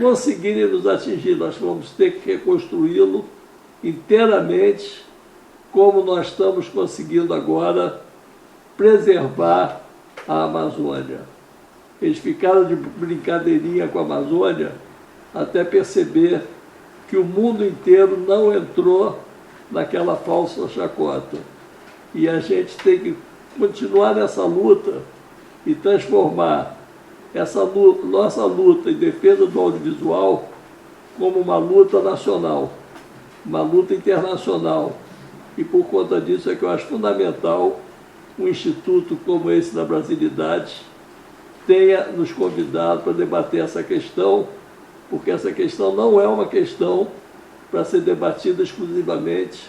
conseguirem nos atingir, nós vamos ter que reconstruí-lo inteiramente, como nós estamos conseguindo agora preservar a Amazônia. Eles ficaram de brincadeirinha com a Amazônia até perceber que o mundo inteiro não entrou naquela falsa chacota. E a gente tem que continuar nessa luta e transformar essa nossa luta em defesa do audiovisual como uma luta nacional, uma luta internacional. E por conta disso é que eu acho fundamental um instituto como esse da Brasilidade tenha nos convidado para debater essa questão, porque essa questão não é uma questão para ser debatida exclusivamente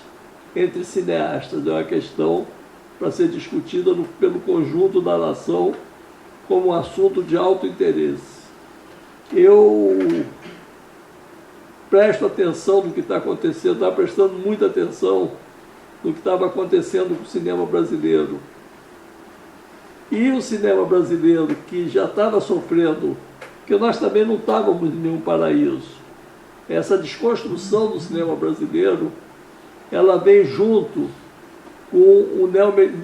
entre cineastas, é uma questão para ser discutida pelo conjunto da nação como um assunto de alto interesse. Eu presto atenção no que está acontecendo, estava prestando muita atenção no que estava acontecendo com o cinema brasileiro. E o cinema brasileiro, que já estava sofrendo, porque nós também não estávamos em nenhum paraíso. Essa desconstrução do cinema brasileiro, ela vem junto com o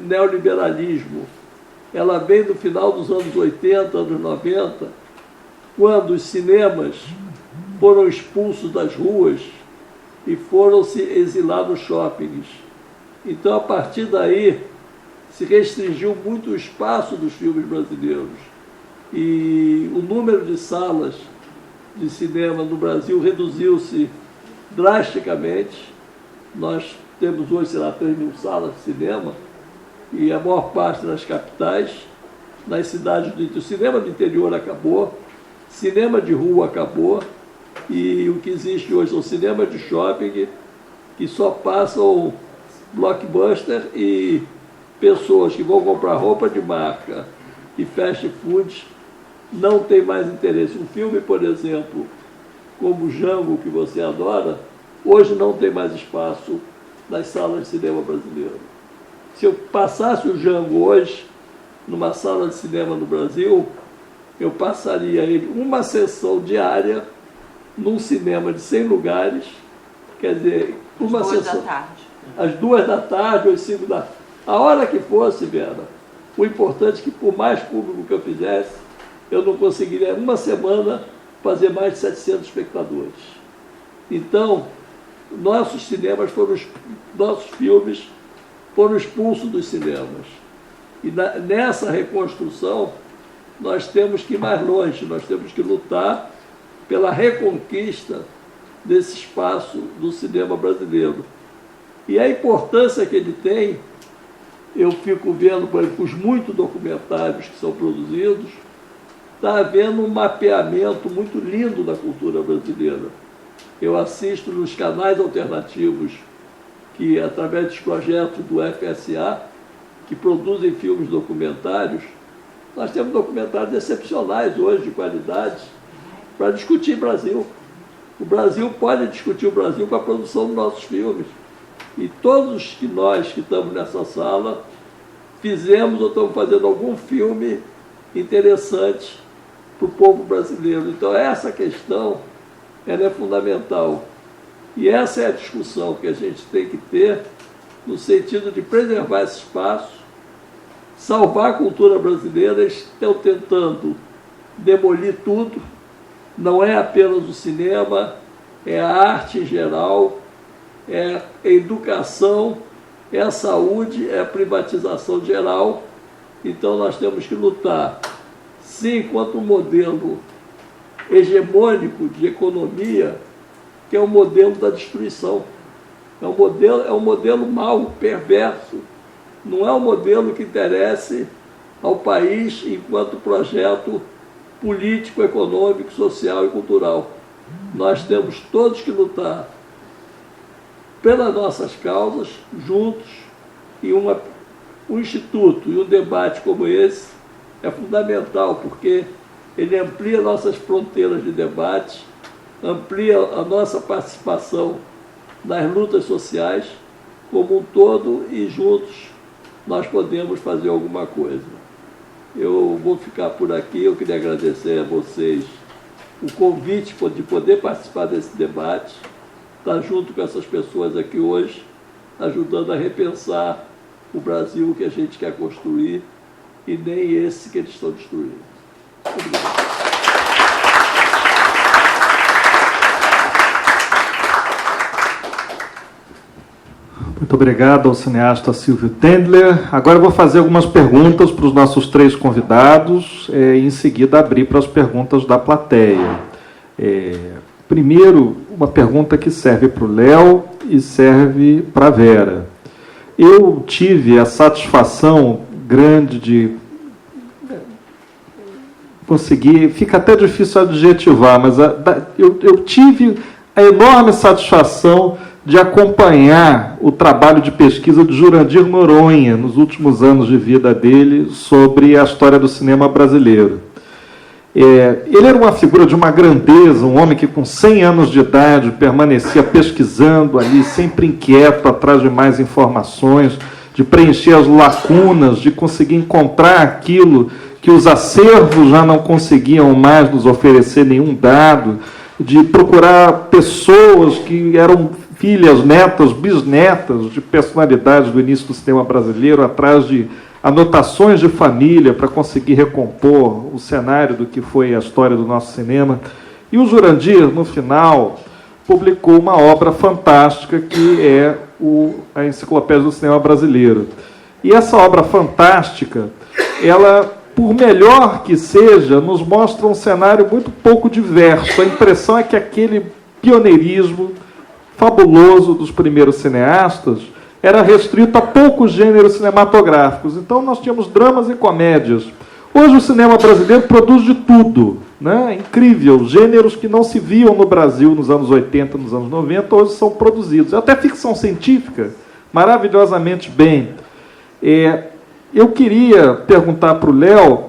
neoliberalismo. Ela vem do final dos anos 80, anos 90, quando os cinemas foram expulsos das ruas e foram se exilar nos shoppings. Então, a partir daí, se restringiu muito o espaço dos filmes brasileiros. E o número de salas de cinema no Brasil reduziu-se drasticamente. Nós temos hoje, sei lá, 3.000 salas de cinema, e a maior parte nas capitais, nas cidades do interior. O cinema do interior acabou, cinema de rua acabou, e o que existe hoje são cinemas de shopping que só passam blockbuster e pessoas que vão comprar roupa de marca e fast food não tem mais interesse. Um filme, por exemplo, como Django, que você adora, hoje não tem mais espaço nas salas de cinema brasileiro. Se eu passasse o Django hoje numa sala de cinema no Brasil, eu passaria ele uma sessão diária num cinema de 100 lugares, quer dizer, uma sessão... Às 2 da tarde ou às 5 da tarde. A hora que fosse, Vera, o importante é que, por mais público que eu fizesse, eu não conseguiria, em uma semana, fazer mais de 700 espectadores. Então, nossos filmes foram expulsos dos cinemas. E nessa reconstrução, nós temos que ir mais longe, nós temos que lutar pela reconquista desse espaço do cinema brasileiro. E a importância que ele tem, eu fico vendo, por exemplo, os muitos documentários que são produzidos, está havendo um mapeamento muito lindo da cultura brasileira. Eu assisto nos canais alternativos, que através dos projetos do FSA, que produzem filmes documentários, nós temos documentários excepcionais hoje, de qualidade, para discutir Brasil. O Brasil pode discutir o Brasil com a produção dos nossos filmes. E todos nós que estamos nessa sala fizemos ou estamos fazendo algum filme interessante para o povo brasileiro. Então, essa questão ela é fundamental. E essa é a discussão que a gente tem que ter no sentido de preservar esse espaço, salvar a cultura brasileira. Eles estão tentando demolir tudo, não é apenas o cinema, é a arte em geral, é a educação, é a saúde, é a privatização geral. Então nós temos que lutar, sim, contra um modelo hegemônico de economia, que é o modelo da destruição. É um modelo mau, perverso. Não é um modelo que interesse ao país enquanto projeto político, econômico, social e cultural. Nós temos todos que lutar pelas nossas causas, juntos, e um instituto e um debate como esse é fundamental, porque ele amplia nossas fronteiras de debate, amplia a nossa participação nas lutas sociais como um todo, e juntos nós podemos fazer alguma coisa. Eu vou ficar por aqui. Eu queria agradecer a vocês o convite de poder participar desse debate, estar junto com essas pessoas aqui hoje, ajudando a repensar o Brasil que a gente quer construir e nem esse que eles estão destruindo. Obrigado. Muito obrigado ao cineasta Silvio Tendler. Agora eu vou fazer algumas perguntas para os nossos três convidados e em seguida abrir para as perguntas da plateia. Primeiro, uma pergunta que serve para o Léo e serve para a Vera. Eu tive a satisfação grande de conseguir, fica até difícil adjetivar, mas eu tive a enorme satisfação de acompanhar o trabalho de pesquisa de Jurandir Noronha, nos últimos anos de vida dele, sobre a história do cinema brasileiro. Ele era uma figura de uma grandeza, um homem que com 100 anos de idade permanecia pesquisando ali, sempre inquieto, atrás de mais informações, de preencher as lacunas, de conseguir encontrar aquilo que os acervos já não conseguiam mais nos oferecer nenhum dado, de procurar pessoas que eram filhas, netas, bisnetas de personalidades do início do cinema brasileiro, atrás de anotações de família para conseguir recompor o cenário do que foi a história do nosso cinema. E o Jurandir, no final, publicou uma obra fantástica que é a Enciclopédia do Cinema Brasileiro. E essa obra fantástica, ela, por melhor que seja, nos mostra um cenário muito pouco diverso. A impressão é que aquele pioneirismo fabuloso dos primeiros cineastas era restrito a poucos gêneros cinematográficos. Então nós tínhamos dramas e comédias. Hoje o cinema brasileiro produz de tudo, né? Incrível, gêneros que não se viam no Brasil nos anos 80, nos anos 90, hoje são produzidos. Até ficção científica, maravilhosamente bem. Eu queria perguntar para o Léo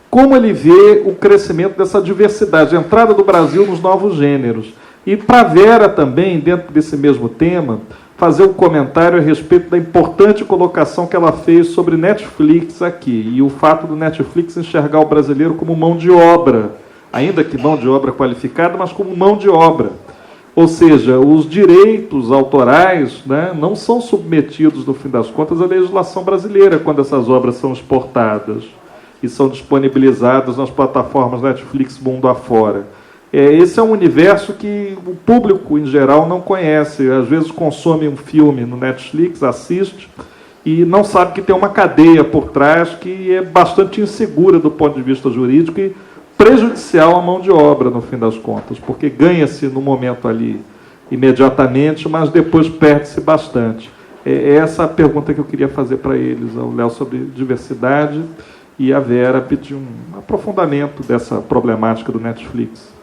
como ele vê o crescimento dessa diversidade, a entrada do Brasil nos novos gêneros. E para a Vera também, dentro desse mesmo tema, fazer um comentário a respeito da importante colocação que ela fez sobre Netflix aqui, e o fato do Netflix enxergar o brasileiro como mão de obra, ainda que mão de obra qualificada, mas como mão de obra. Ou seja, os direitos autorais, né, não são submetidos, no fim das contas, à legislação brasileira quando essas obras são exportadas e são disponibilizadas nas plataformas Netflix mundo afora. Esse é um universo que o público, em geral, não conhece. Às vezes consome um filme no Netflix, assiste, e não sabe que tem uma cadeia por trás que é bastante insegura do ponto de vista jurídico e prejudicial à mão de obra, no fim das contas, porque ganha-se no momento ali imediatamente, mas depois perde-se bastante. É essa a pergunta que eu queria fazer para eles, ao Léo, sobre diversidade, e a Vera pedir um aprofundamento dessa problemática do Netflix.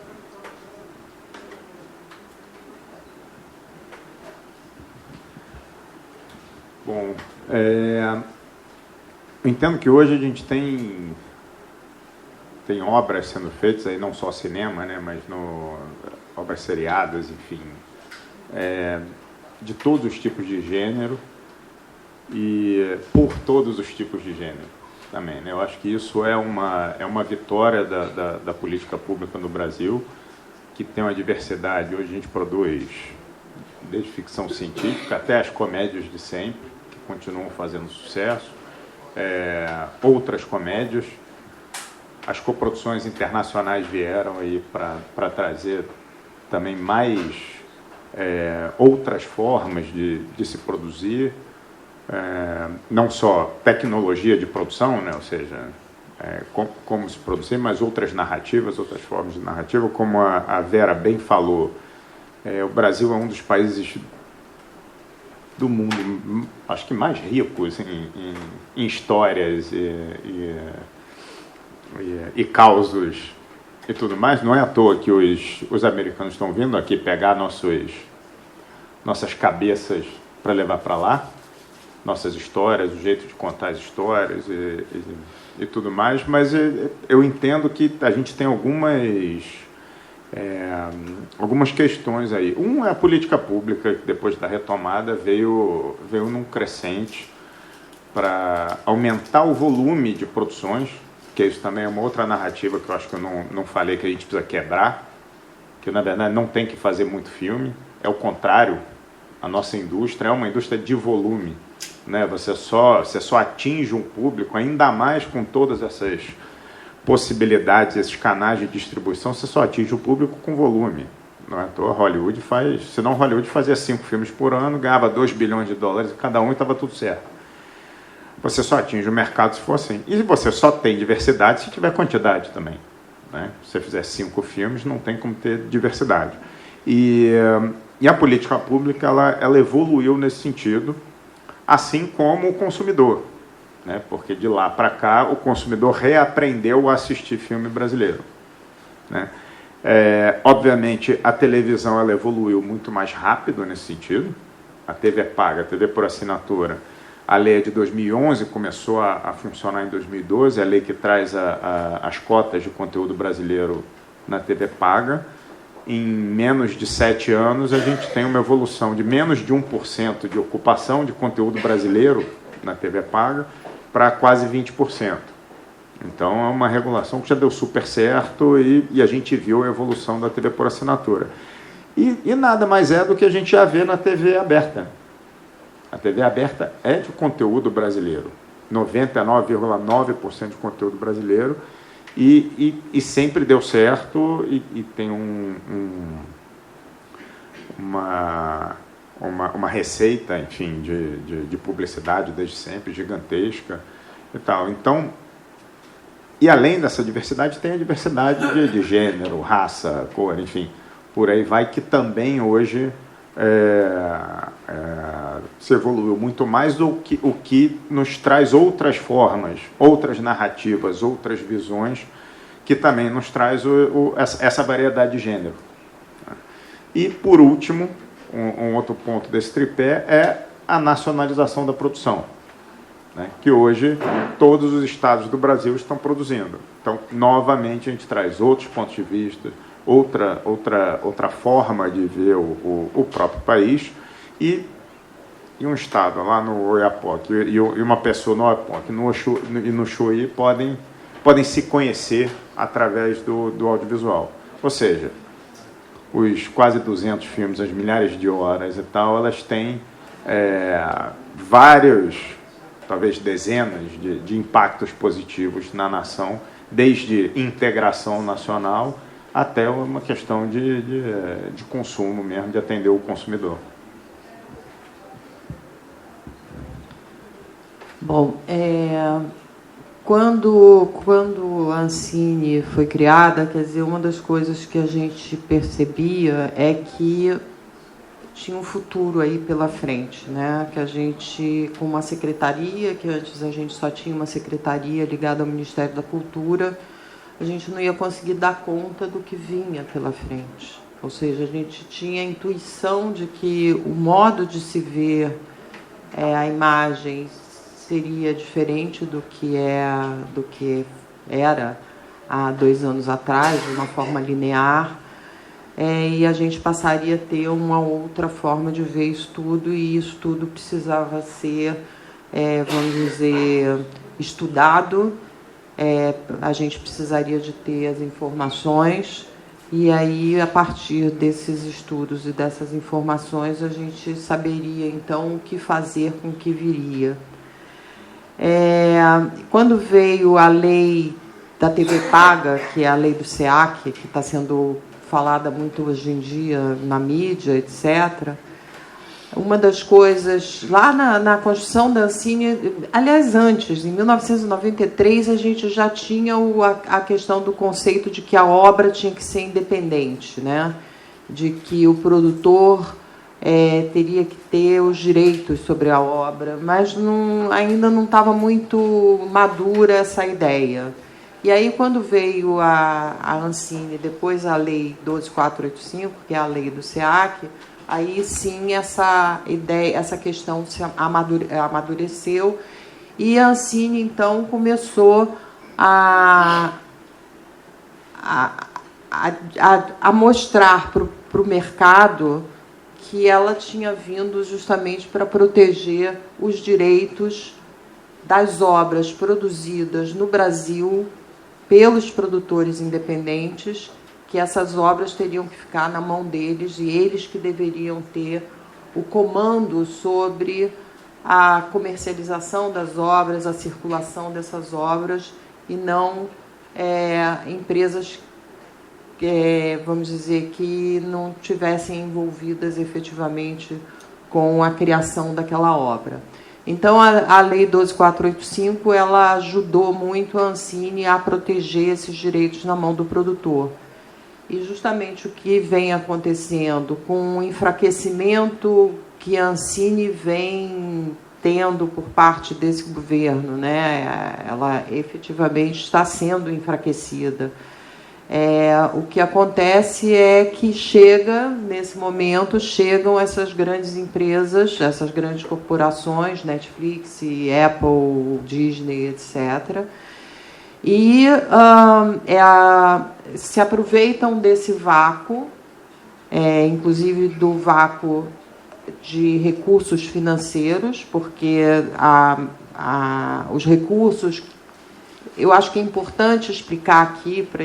Bom, eu entendo que hoje a gente tem obras sendo feitas, aí não só cinema, né, mas obras seriadas, enfim, de todos os tipos de gênero e por todos os tipos de gênero também, né? Eu acho que isso é uma vitória da política pública no Brasil, que tem uma diversidade. Hoje a gente produz desde ficção científica até as comédias de sempre, continuam fazendo sucesso, outras comédias. As coproduções internacionais vieram aí para trazer também mais outras formas de se produzir. não só tecnologia de produção, né, ou seja, como se produzir, mas outras narrativas, outras formas de narrativa, como a Vera bem falou. O Brasil é um dos países do mundo, acho que mais ricos em histórias e causos e tudo mais. Não é à toa que os americanos estão vindo aqui pegar nossas cabeças para levar para lá, nossas histórias, o jeito de contar as histórias e tudo mais, mas eu entendo que a gente tem algumas questões aí. É a política pública, que depois da retomada veio num crescente para aumentar o volume de produções, que isso também é uma outra narrativa que eu acho que eu não falei, que a gente precisa quebrar, que na verdade não tem que fazer muito filme, é o contrário. A nossa indústria é uma indústria de volume, né? Você só atinge um público, ainda mais com todas essas possibilidades, esses canais de distribuição, você só atinge o público com volume. Não é à toa, Hollywood senão Hollywood fazia 5 filmes por ano, ganhava $2 bilhões cada um e estava tudo certo. Você só atinge o mercado se for assim. E você só tem diversidade se tiver quantidade também, né? Se você fizer 5 filmes, não tem como ter diversidade. E a política pública ela evoluiu nesse sentido, assim como o consumidor, né? Porque de lá para cá o consumidor reaprendeu a assistir filme brasileiro, né? Obviamente a televisão ela evoluiu muito mais rápido nesse sentido. A TV paga, a TV por assinatura, a lei é de 2011, começou a funcionar em 2012, a lei que traz as cotas de conteúdo brasileiro na TV paga. Em menos de 7 anos, a gente tem uma evolução de menos de 1% de ocupação de conteúdo brasileiro na TV paga para quase 20%. Então, é uma regulação que já deu super certo e a gente viu a evolução da TV por assinatura. E nada mais é do que a gente já vê na TV aberta. A TV aberta é de conteúdo brasileiro. 99,9% de conteúdo brasileiro. E sempre deu certo e tem uma receita, enfim, de publicidade desde sempre, gigantesca e tal. Então, e além dessa diversidade, tem a diversidade de gênero, raça, cor, enfim, por aí vai, que também hoje se evoluiu muito mais, o que nos traz outras formas, outras narrativas, outras visões, que também nos traz essa variedade de gênero. E, por último, um outro ponto desse tripé é a nacionalização da produção, né? Que hoje todos os estados do Brasil estão produzindo. Então, novamente, a gente traz outros pontos de vista, outra forma de ver o próprio país, e um estado lá no Oiapoque e uma pessoa no Oiapoque e no Chuí podem se conhecer através do audiovisual. Ou seja, os quase 200 filmes, as milhares de horas e tal, elas têm vários, talvez dezenas de impactos positivos na nação, desde integração nacional até uma questão de consumo mesmo, de atender o consumidor. Bom, quando a Ancine foi criada, quer dizer, uma das coisas que a gente percebia é que tinha um futuro aí pela frente, né? Que a gente, com uma secretaria, que antes a gente só tinha uma secretaria ligada ao Ministério da Cultura, a gente não ia conseguir dar conta do que vinha pela frente. Ou seja, a gente tinha a intuição de que o modo de se ver a imagem seria diferente do que era há 2 anos atrás, de uma forma linear, e a gente passaria a ter uma outra forma de ver isso tudo, e isso tudo precisava ser, vamos dizer, estudado. A gente precisaria de ter as informações, e aí, a partir desses estudos e dessas informações, a gente saberia, então, o que fazer com o que viria. Quando veio a lei da TV paga, que é a lei do SEAC, que está sendo falada muito hoje em dia na mídia, etc., uma das coisas, lá na construção da Ancine, aliás, antes, em 1993, a gente já tinha a questão do conceito de que a obra tinha que ser independente, né? De que o produtor teria que ter os direitos sobre a obra, mas ainda não estava muito madura essa ideia. E aí, quando veio a Ancine, depois a Lei 12.485, que é a lei do SEAC, aí sim essa ideia, essa questão se amadureceu, e a Ancine, então, começou a mostrar para o mercado que ela tinha vindo justamente para proteger os direitos das obras produzidas no Brasil pelos produtores independentes, que essas obras teriam que ficar na mão deles e eles que deveriam ter o comando sobre a comercialização das obras, a circulação dessas obras, e não empresas, vamos dizer, que não tivessem envolvidas efetivamente com a criação daquela obra. Então, a Lei 12.485, ela ajudou muito a Ancine a proteger esses direitos na mão do produtor. E justamente o que vem acontecendo com o enfraquecimento que a Ancine vem tendo por parte desse governo, né? Ela efetivamente está sendo enfraquecida. O que acontece é que nesse momento, chegam essas grandes empresas, essas grandes corporações, Netflix, Apple, Disney, etc., e se aproveitam desse vácuo, inclusive do vácuo de recursos financeiros, porque os recursos... Eu acho que é importante explicar aqui para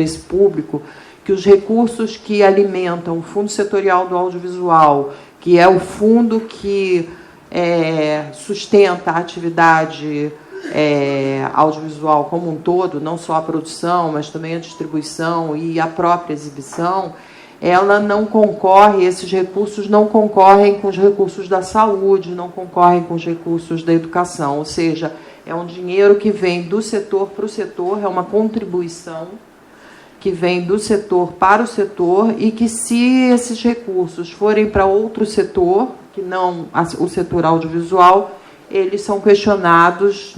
esse público que os recursos que alimentam o Fundo Setorial do Audiovisual, que é o fundo que sustenta a atividade audiovisual como um todo, não só a produção, mas também a distribuição e a própria exibição, ela não concorre, esses recursos não concorrem com os recursos da saúde, não concorrem com os recursos da educação, ou seja, é um dinheiro que vem do setor para o setor, é uma contribuição que vem do setor para o setor, e que, se esses recursos forem para outro setor, que não o setor audiovisual, eles são questionados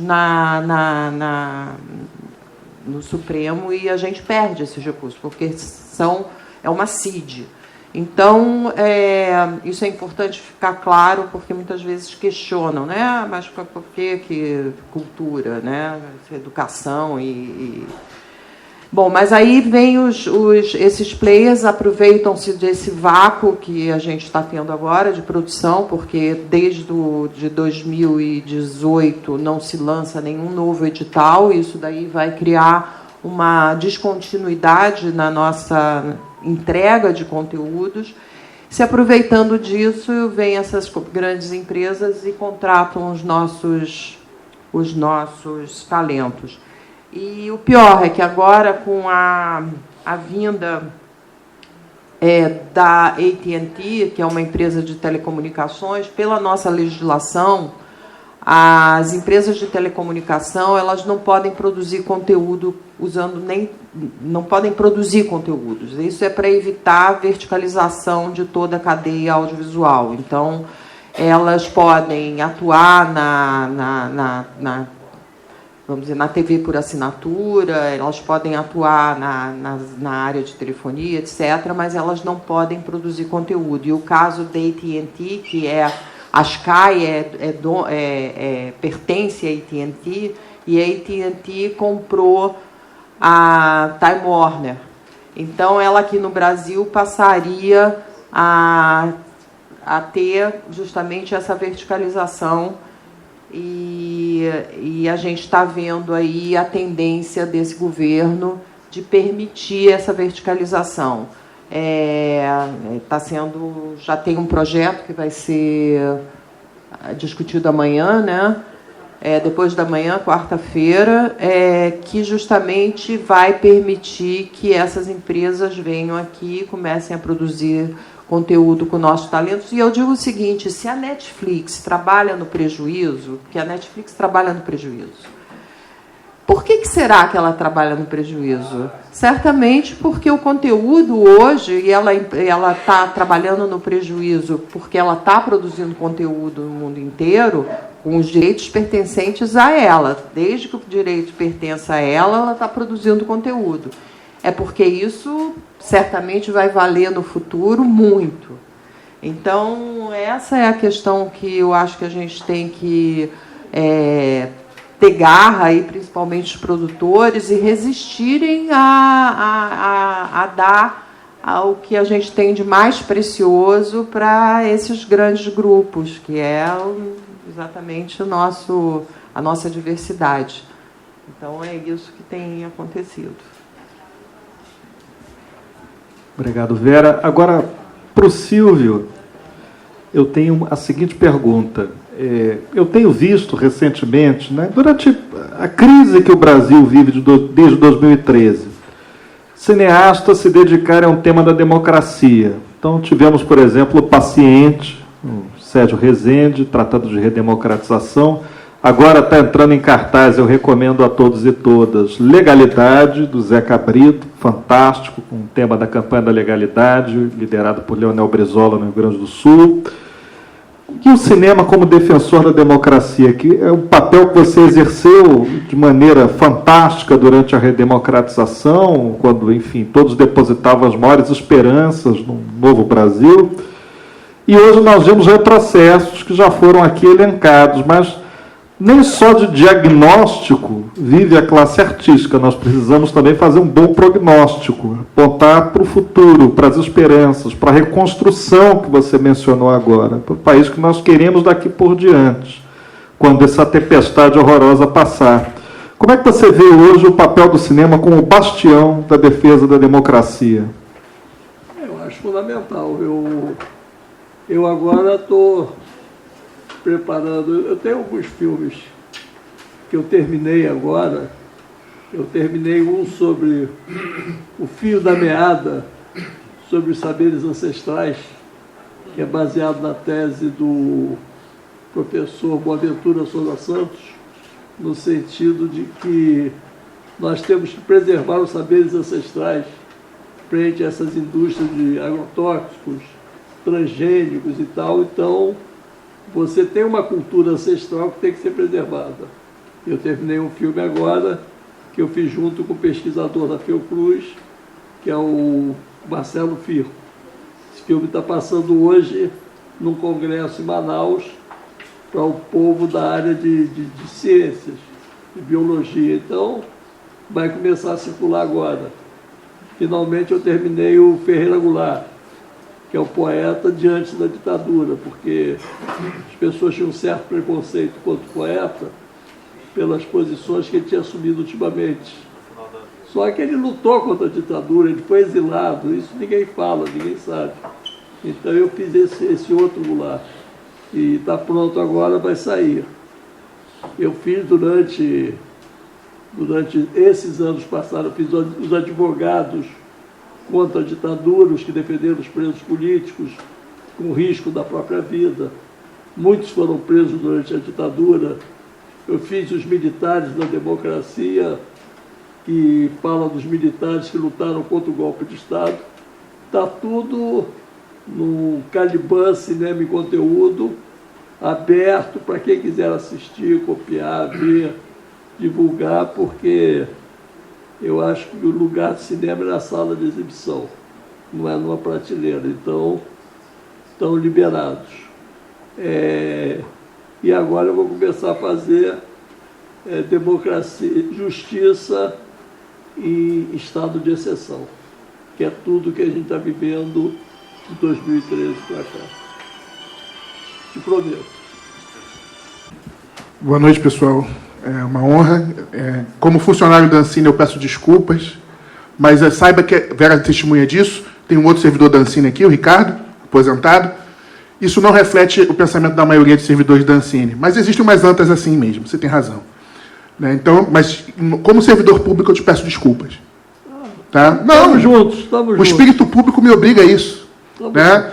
no Supremo, e a gente perde esses recursos, porque é uma CID. Então, isso é importante ficar claro, porque muitas vezes questionam, né? Mas por que cultura, né? Educação Bom, mas aí vem esses players, aproveitam-se desse vácuo que a gente está tendo agora de produção, porque desde de 2018 não se lança nenhum novo edital, e isso daí vai criar uma descontinuidade na nossa entrega de conteúdos. Se aproveitando disso, vêm essas grandes empresas e contratam os nossos talentos. E o pior é que agora, com a vinda da AT&T, que é uma empresa de telecomunicações, pela nossa legislação, as empresas de telecomunicação, elas não podem produzir conteúdo não podem produzir conteúdos. Isso é para evitar a verticalização de toda a cadeia audiovisual. Então, elas podem atuar vamos dizer, na TV por assinatura, elas podem atuar na área de telefonia, etc., mas elas não podem produzir conteúdo. E o caso da AT&T, que a Sky pertence à AT&T, e a AT&T comprou a Time Warner. Então, ela aqui no Brasil passaria a ter justamente essa verticalização, e a gente está vendo aí a tendência desse governo de permitir essa verticalização. Já tem um projeto que vai ser discutido amanhã, né? Depois da manhã, quarta-feira, que justamente vai permitir que essas empresas venham aqui e comecem a produzir conteúdo com nossos talentos. E eu digo o seguinte, se a Netflix trabalha no prejuízo, por que será que ela trabalha no prejuízo? Certamente porque o conteúdo hoje, e ela está trabalhando no prejuízo porque ela está produzindo conteúdo no mundo inteiro, com os direitos pertencentes a ela. Desde que o direito pertença a ela, ela está produzindo conteúdo. É porque isso certamente vai valer no futuro muito. Então, essa é a questão que eu acho que a gente tem que ter garra, aí, principalmente os produtores, e resistirem a dar ao que a gente tem de mais precioso para esses grandes grupos, que é exatamente a nossa diversidade. Então, é isso que tem acontecido. Obrigado, Vera. Agora, para o Silvio, eu tenho a seguinte pergunta. Eu tenho visto recentemente, né, durante a crise que o Brasil vive desde 2013, cineastas se dedicarem a um tema da democracia. Então, tivemos, por exemplo, o Paciente, o Sérgio Rezende, tratando de redemocratização. Agora está entrando em cartaz, eu recomendo a todos e todas, Legalidade, do Zeca Brito, fantástico, com o tema da campanha da legalidade, liderado por Leonel Brizola, no Rio Grande do Sul. E o cinema como defensor da democracia, que é o papel que você exerceu de maneira fantástica durante a redemocratização, quando, enfim, todos depositavam as maiores esperanças num novo Brasil. E hoje nós vemos retrocessos que já foram aqui elencados, mas nem só de diagnóstico vive a classe artística, nós precisamos também fazer um bom prognóstico, apontar para o futuro, para as esperanças, para a reconstrução que você mencionou agora, para o país que nós queremos daqui por diante, quando essa tempestade horrorosa passar. Como é que você vê hoje o papel do cinema como bastião da defesa da democracia? Eu acho fundamental. Eu agora estou preparando. Eu tenho alguns filmes que eu terminei agora. Eu terminei um sobre o fio da meada, sobre os saberes ancestrais, que é baseado na tese do professor Boaventura Souza Santos, no sentido de que nós temos que preservar os saberes ancestrais frente a essas indústrias de agrotóxicos, transgênicos e tal. Então, você tem uma cultura ancestral que tem que ser preservada. Eu terminei um filme agora que eu fiz junto com o pesquisador da Fiocruz, que é o Marcelo Firco. Esse filme está passando hoje num congresso em Manaus para o povo da área de ciências, de biologia. Então, vai começar a circular agora. Finalmente eu terminei o Ferreira Goulart, que é o poeta diante da ditadura, porque as pessoas tinham um certo preconceito quanto poeta pelas posições que ele tinha assumido ultimamente. Só que ele lutou contra a ditadura, ele foi exilado, isso ninguém fala, ninguém sabe. Então eu fiz esse outro Goulart, e está pronto agora, vai sair. Eu fiz durante esses anos passados, eu fiz os advogados contra a ditadura, os que defenderam os presos políticos, com risco da própria vida. Muitos foram presos durante a ditadura. Eu fiz os militares da democracia, que fala dos militares que lutaram contra o golpe de Estado. Está tudo no Caliban Cinema e Conteúdo, aberto para quem quiser assistir, copiar, ver, divulgar, porque eu acho que o lugar de cinema é na sala de exibição, não é numa prateleira. Então, estão liberados. E agora eu vou começar a fazer democracia, justiça e estado de exceção, que é tudo que a gente está vivendo de 2013 para cá. Te prometo. Boa noite, pessoal. É uma honra. Como funcionário da Ancine, eu peço desculpas, mas saiba que a Vera testemunha disso. Tem um outro servidor da Ancine aqui, o Ricardo, aposentado. Isso não reflete o pensamento da maioria dos servidores da Ancine, mas existem umas antas assim mesmo, você tem razão. Então, mas, como servidor público, eu te peço desculpas. Tá? Não, estamos juntos. O espírito público me obriga a isso. Né?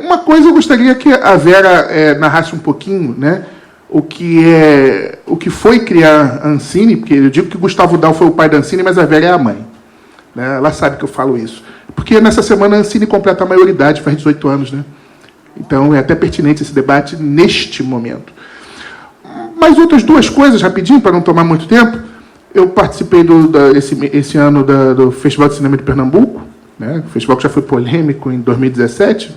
Uma coisa eu gostaria que a Vera narrasse um pouquinho, né? O que foi criar a Ancine, porque eu digo que Gustavo Dal foi o pai da Ancine, mas a Vera é a mãe. Né? Ela sabe que eu falo isso. Porque nessa semana a Ancine completa a maioridade, faz 18 anos. Né? Então é até pertinente esse debate neste momento. Mas outras duas coisas, rapidinho, para não tomar muito tempo. Eu participei esse ano do Festival de Cinema de Pernambuco, né? O festival que já foi polêmico em 2017,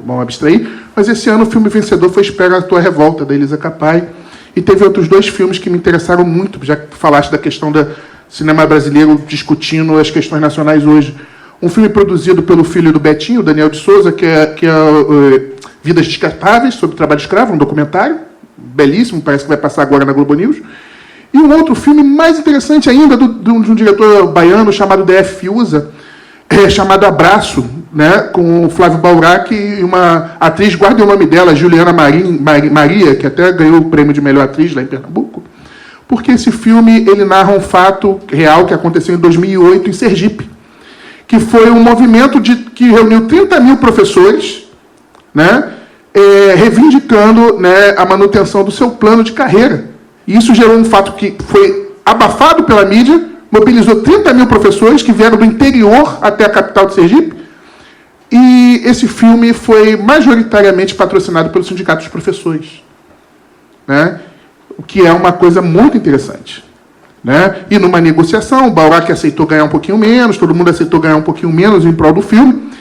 vamos abstrair, mas esse ano o filme vencedor foi Espera a Tua Revolta, da Elisa Capai, e teve outros dois filmes que me interessaram muito, já que falaste da questão do cinema brasileiro discutindo as questões nacionais hoje. Um filme produzido pelo filho do Betinho, Daniel de Souza, que é Vidas Descartáveis, sobre trabalho escravo, um documentário, belíssimo, parece que vai passar agora na Globo News. E um outro filme mais interessante ainda, de um diretor baiano chamado D.F. Fiuza, chamado Abraço, né, com o Flávio Baurac e uma atriz, guardem o nome dela, Juliana Maria, que até ganhou o prêmio de melhor atriz lá em Pernambuco, porque esse filme ele narra um fato real que aconteceu em 2008 em Sergipe, que foi um movimento que reuniu 30 mil professores, né, reivindicando, né, a manutenção do seu plano de carreira. E isso gerou um fato que foi abafado pela mídia, mobilizou 30 mil professores que vieram do interior até a capital de Sergipe, e esse filme foi majoritariamente patrocinado pelo Sindicato dos Professores, né? O que é uma coisa muito interessante. Né? E numa negociação, o Baurac aceitou ganhar um pouquinho menos, todo mundo aceitou ganhar um pouquinho menos em prol do filme.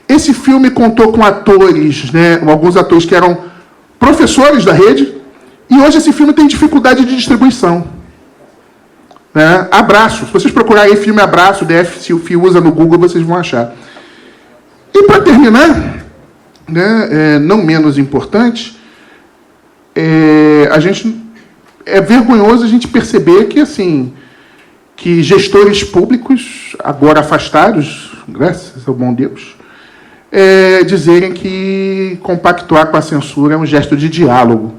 Esse filme contou com atores, né, alguns atores que eram professores da rede, e hoje esse filme tem dificuldade de distribuição. Né? Abraço. Se vocês procurarem filme Abraço, DF Fiuza no Google, vocês vão achar. E para terminar, né, não menos importante, é vergonhoso a gente perceber que, assim, que gestores públicos, agora afastados, graças ao bom Deus, dizerem que compactuar com a censura é um gesto de diálogo.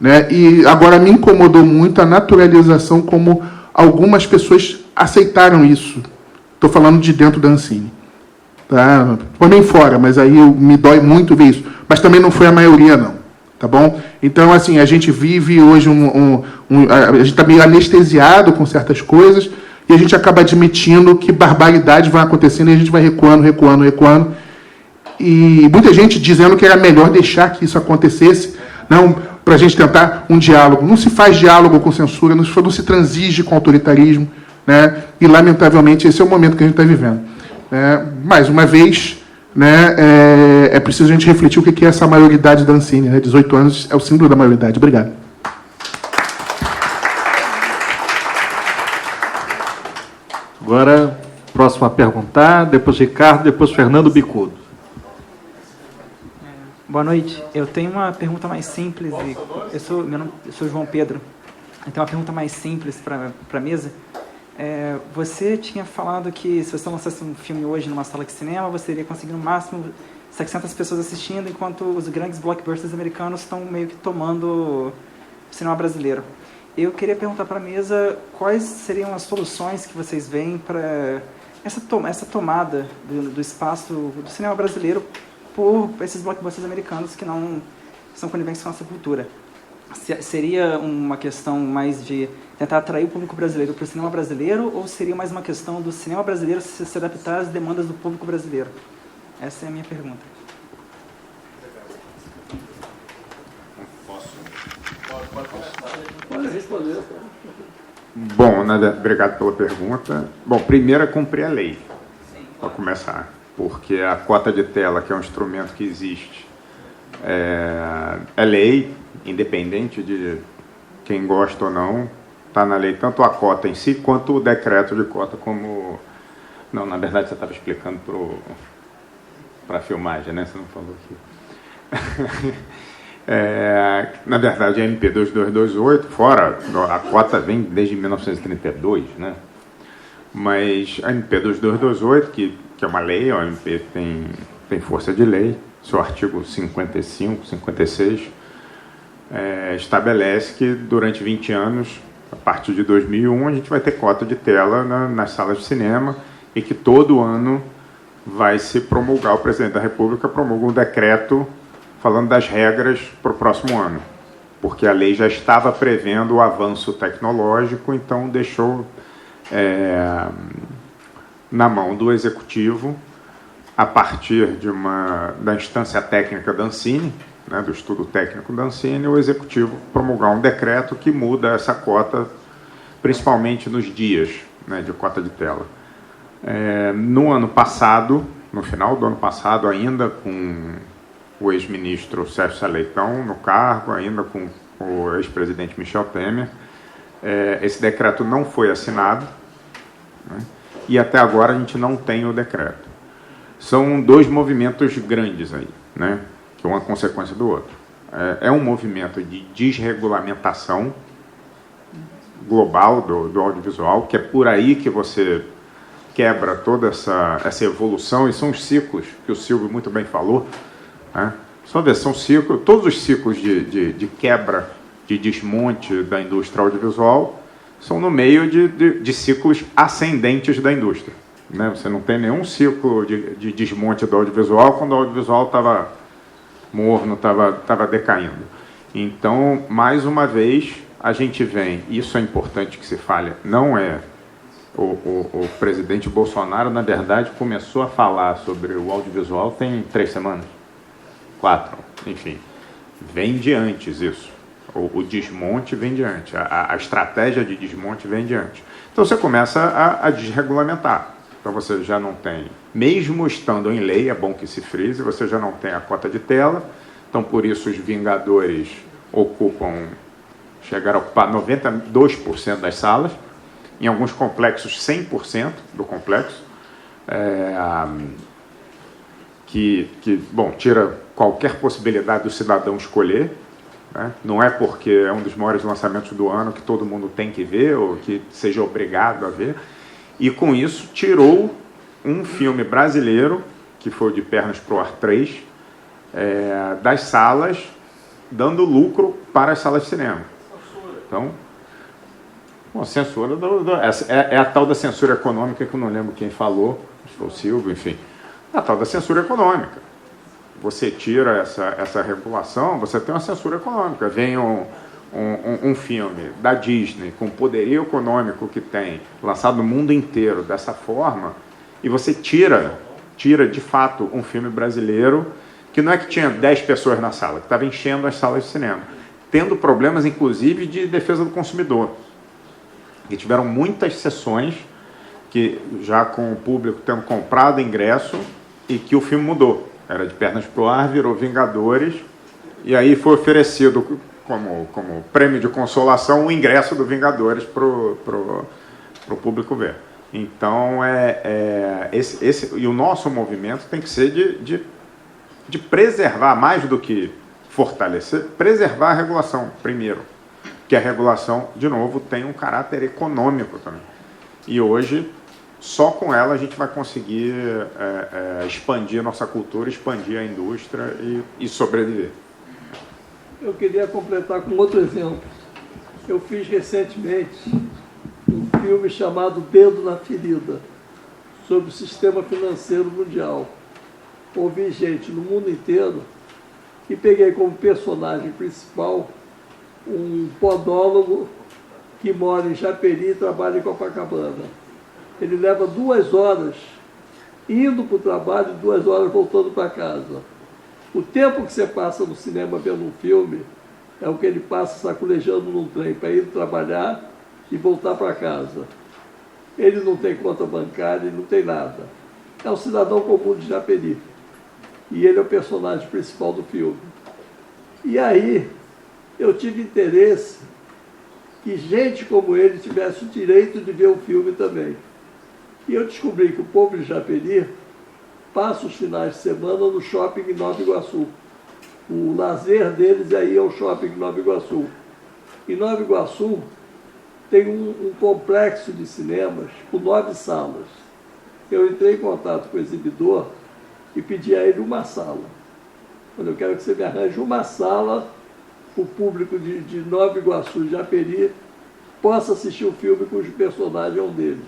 Né? E agora me incomodou muito a naturalização como algumas pessoas aceitaram isso. Estou falando de dentro da Ancine. Tá? Nem fora, mas aí me dói muito ver isso. Mas também não foi a maioria, não. Tá bom? Então, assim, a gente vive hoje a gente está meio anestesiado com certas coisas e a gente acaba admitindo que barbaridades vão acontecendo e a gente vai recuando. E muita gente dizendo que era melhor deixar que isso acontecesse, não, para a gente tentar um diálogo. Não se faz diálogo com censura, não se transige com autoritarismo, né? E, lamentavelmente, esse é o momento que a gente está vivendo. Mais uma vez, né, é preciso a gente refletir o que é essa maioridade da Ancine. Né? 18 anos é o símbolo da maioridade. Obrigado. Agora, próximo a perguntar, depois Ricardo, depois Fernando Bicudo. Boa noite. Eu tenho uma pergunta mais simples. Eu sou João Pedro. Eu tenho uma pergunta mais simples para a mesa. Você tinha falado que se você lançasse um filme hoje numa sala de cinema, você iria conseguir no máximo 600 pessoas assistindo, enquanto os grandes blockbusters americanos estão meio que tomando o cinema brasileiro. Eu queria perguntar para a mesa quais seriam as soluções que vocês veem para essa tomada do espaço do cinema brasileiro por esses blockbusters americanos que não são coniventes com a nossa cultura. Seria uma questão mais de tentar atrair o público brasileiro para o cinema brasileiro, ou seria mais uma questão do cinema brasileiro se adaptar às demandas do público brasileiro? Essa é a minha pergunta. Pode responder. Bom, obrigado pela pergunta. Bom, primeiro é cumprir a lei, para começar, porque a cota de tela, que é um instrumento que existe, é lei, independente de quem gosta ou não, está na lei tanto a cota em si quanto o decreto de cota, como... Não, na verdade você estava explicando para a filmagem, né? Você não falou aqui. Na verdade, a MP 2228, fora, a cota vem desde 1932, né? Mas a MP 2228, que é uma lei, a MP tem força de lei, seu artigo 55, 56, estabelece que durante 20 anos, a partir de 2001, a gente vai ter cota de tela nas salas de cinema e que todo ano vai se promulgar, o presidente da República promulga um decreto falando das regras para o próximo ano, porque a lei já estava prevendo o avanço tecnológico, então deixou na mão do Executivo, a partir da instância técnica da Ancine, né, do estudo técnico da Ancine, o Executivo promulgar um decreto que muda essa cota, principalmente nos dias, né, de cota de tela. No ano passado, no final do ano passado, ainda com o ex-ministro Sérgio Leitão no cargo, ainda com o ex-presidente Michel Temer, esse decreto não foi assinado, né, e até agora a gente não tem o decreto. São dois movimentos grandes aí, né, que é uma consequência do outro. É um movimento de desregulamentação global do audiovisual, que é por aí que você quebra toda essa evolução, e são os ciclos que o Silvio muito bem falou, né? Só ver, são ciclos, todos os ciclos de quebra, de desmonte da indústria audiovisual são no meio de ciclos ascendentes da indústria, né? Você não tem nenhum ciclo de desmonte do audiovisual quando o audiovisual estava morno, estava decaindo. Então, mais uma vez, a gente vem, isso é importante que se fale, não é o presidente Bolsonaro, na verdade, começou a falar sobre o audiovisual tem 3 semanas, 4, enfim, vem de antes isso. O desmonte vem de antes, a estratégia de desmonte vem de antes. Então você começa a desregulamentar. Então você já não tem, mesmo estando em lei, é bom que se frise, você já não tem a cota de tela, então por isso os Vingadores chegaram a ocupar 92% das salas, em alguns complexos 100% do complexo, bom, tira qualquer possibilidade do cidadão escolher, né? Não é porque é um dos maiores lançamentos do ano que todo mundo tem que ver ou que seja obrigado a ver, e com isso tirou um filme brasileiro, que foi o de Pernas pro Ar 3, das salas, dando lucro para as salas de cinema. Então, bom, censura é a tal da censura econômica, que eu não lembro quem falou, acho que foi o Silvio, enfim. A tal da censura econômica. Você tira essa regulação, você tem uma censura econômica. Vem um filme da Disney, com o poderio econômico que tem, lançado no mundo inteiro dessa forma, e você tira de fato um filme brasileiro, que não é que tinha 10 pessoas na sala, que estava enchendo as salas de cinema, tendo problemas, inclusive, de defesa do consumidor. E tiveram muitas sessões que já com o público tendo comprado ingresso e que o filme mudou. Era de Pernas pro Ar, virou Vingadores, e aí foi oferecido como prêmio de consolação o ingresso do Vingadores pro público ver. Então, e o nosso movimento tem que ser de preservar, mais do que fortalecer, preservar a regulação, primeiro. Que a regulação, de novo, tem um caráter econômico também. E hoje, só com ela a gente vai conseguir expandir a nossa cultura, expandir a indústria e sobreviver. Eu queria completar com outro exemplo. Eu fiz recentemente um filme chamado Dedo na Ferida, sobre o sistema financeiro mundial. Ouvi gente no mundo inteiro e peguei como personagem principal um podólogo que mora em Japeri e trabalha em Copacabana. Ele leva 2 horas indo para o trabalho e 2 horas voltando para casa. O tempo que você passa no cinema vendo um filme é o que ele passa sacolejando num trem para ir trabalhar e voltar para casa. Ele não tem conta bancária, ele não tem nada. É um cidadão comum de Japeri. E ele é o personagem principal do filme. E aí, eu tive interesse que gente como ele tivesse o direito de ver o filme também. E eu descobri que o povo de Japeri passa os finais de semana no shopping em Nova Iguaçu. O lazer deles é ir ao shopping em Nova Iguaçu. Em Nova Iguaçu tem um complexo de cinemas com 9 salas. Eu entrei em contato com o exibidor e pedi a ele uma sala. Eu quero que você me arranje uma sala para o público de Nova Iguaçu, Japeri, possa assistir o filme cujo personagem é um deles.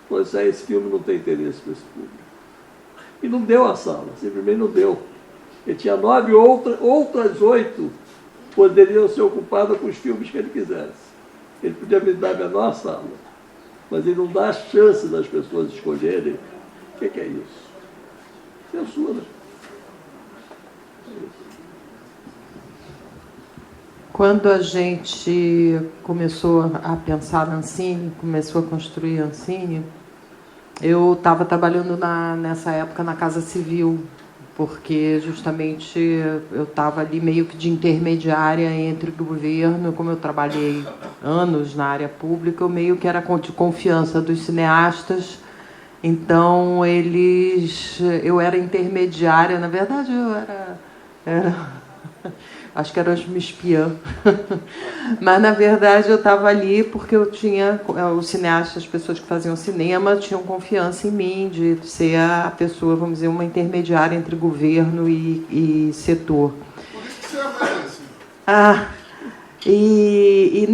Pois esse filme não tem interesse para esse público. E não deu a sala, simplesmente não deu. Ele tinha 9, outras 8 poderiam ser ocupadas com os filmes que ele quisesse. Ele podia me dar a menor sala, mas ele não dá a chance das pessoas escolherem. O que é isso? Censura. Quando a gente começou a pensar na Ancine, começou a construir a Ancine, eu estava trabalhando nessa época na Casa Civil, porque justamente eu estava ali meio que de intermediária entre o governo. Como eu trabalhei anos na área pública, eu meio que era de confiança dos cineastas. Então, eu era intermediária, na verdade eu era acho que era uma espiã, mas na verdade eu estava ali porque eu tinha, os cineastas, as pessoas que faziam cinema tinham confiança em mim, de ser a pessoa, vamos dizer, uma intermediária entre governo e setor. Por isso que você aparece. E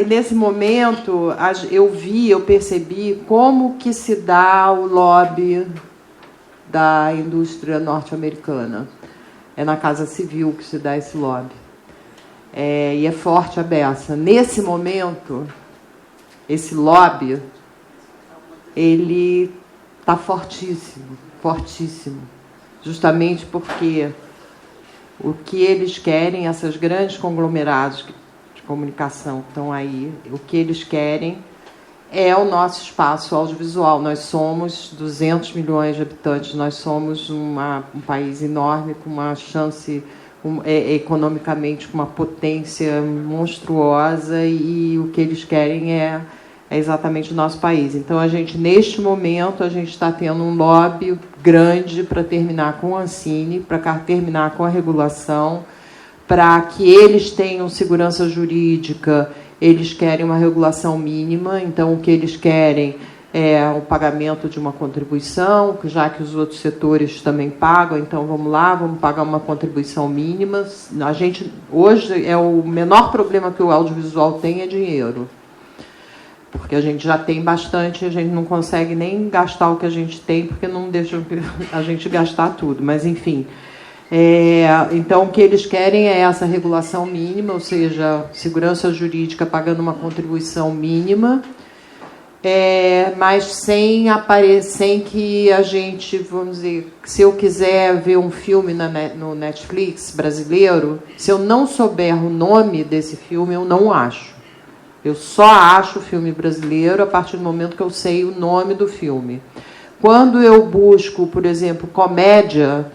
nesse momento eu percebi como que se dá o lobby da indústria norte-americana. É na Casa Civil que se dá esse lobby. E é forte a beça. Nesse momento, esse lobby, ele está fortíssimo, fortíssimo. Justamente porque o que eles querem, essas grandes conglomerados de comunicação que estão aí, o que eles querem é o nosso espaço audiovisual. Nós somos 200 milhões de habitantes, nós somos um país enorme, com uma chance, economicamente, com uma potência monstruosa, e o que eles querem é exatamente o nosso país. Então, neste momento, a gente está tendo um lobby grande para terminar com a Ancine, para terminar com a regulação, para que eles tenham segurança jurídica. Eles querem uma regulação mínima, então o que eles querem é o pagamento de uma contribuição, já que os outros setores também pagam, então vamos lá, vamos pagar uma contribuição mínima. Hoje, o menor problema que o audiovisual tem é dinheiro, porque a gente já tem bastante, a gente não consegue nem gastar o que a gente tem, porque não deixa a gente gastar tudo, mas enfim. Então, o que eles querem é essa regulação mínima, ou seja, segurança jurídica pagando uma contribuição mínima, mas sem que a gente, vamos dizer, se eu quiser ver um filme no Netflix brasileiro, se eu não souber o nome desse filme, eu não acho. Eu só acho o filme brasileiro a partir do momento que eu sei o nome do filme. Quando eu busco, por exemplo, comédia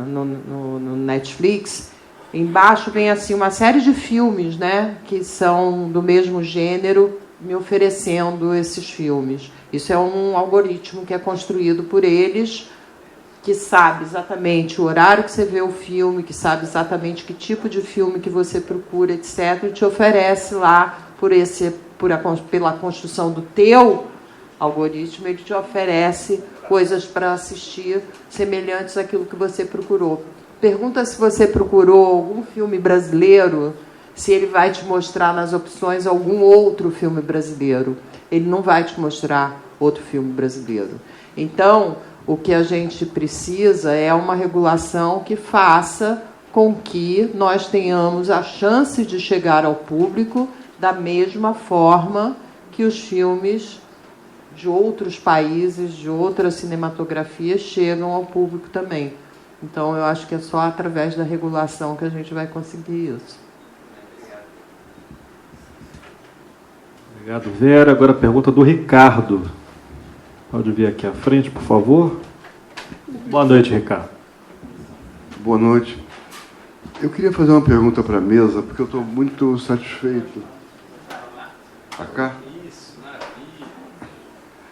no Netflix, embaixo vem assim uma série de filmes, né, que são do mesmo gênero, me oferecendo esses filmes. Isso é um algoritmo que é construído por eles, que sabe exatamente o horário que você vê o filme, que sabe exatamente que tipo de filme que você procura, etc., e te oferece lá, pela construção do teu algoritmo, ele te oferece coisas para assistir semelhantes àquilo que você procurou. Pergunta se você procurou algum filme brasileiro, se ele vai te mostrar nas opções algum outro filme brasileiro. Ele não vai te mostrar outro filme brasileiro. Então, o que a gente precisa é uma regulação que faça com que nós tenhamos a chance de chegar ao público da mesma forma que os filmes de outros países, de outras cinematografias, chegam ao público também. Então, eu acho que é só através da regulação que a gente vai conseguir isso. Obrigado, Vera. Agora a pergunta do Ricardo. Pode vir aqui à frente, por favor. Boa noite, Ricardo. Boa noite. Eu queria fazer uma pergunta para a mesa, porque eu estou muito satisfeito. Pra cá?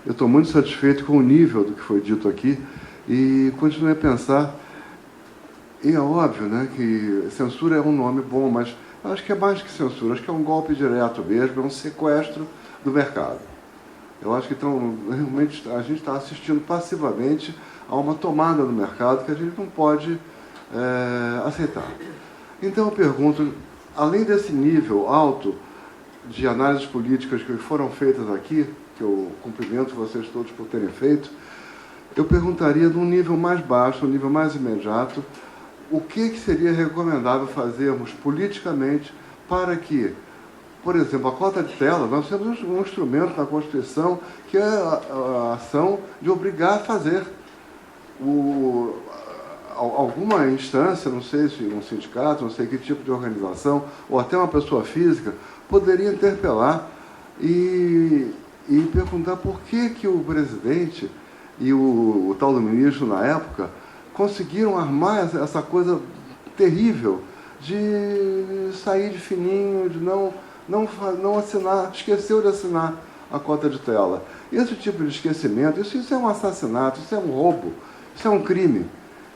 Eu estou muito satisfeito com o nível do que foi dito aqui e continuei a pensar, e é óbvio, né, que censura é um nome bom, mas acho que é mais que censura, acho que é um golpe direto mesmo, é um sequestro do mercado. Eu acho que realmente a gente está assistindo passivamente a uma tomada no mercado que a gente não pode aceitar. Então eu pergunto, além desse nível alto de análises políticas que foram feitas aqui, que eu cumprimento vocês todos por terem feito, eu perguntaria num nível mais baixo, num nível mais imediato, o que seria recomendável fazermos politicamente para que, por exemplo, a cota de tela, nós temos um instrumento na Constituição que é a ação de obrigar a fazer. Alguma instância, não sei se um sindicato, não sei que tipo de organização, ou até uma pessoa física, poderia interpelar e perguntar por que o presidente e o tal do ministro, na época, conseguiram armar essa coisa terrível de sair de fininho, de não assinar, esqueceu de assinar a cota de tela. Esse tipo de esquecimento, isso é um assassinato, isso é um roubo, isso é um crime.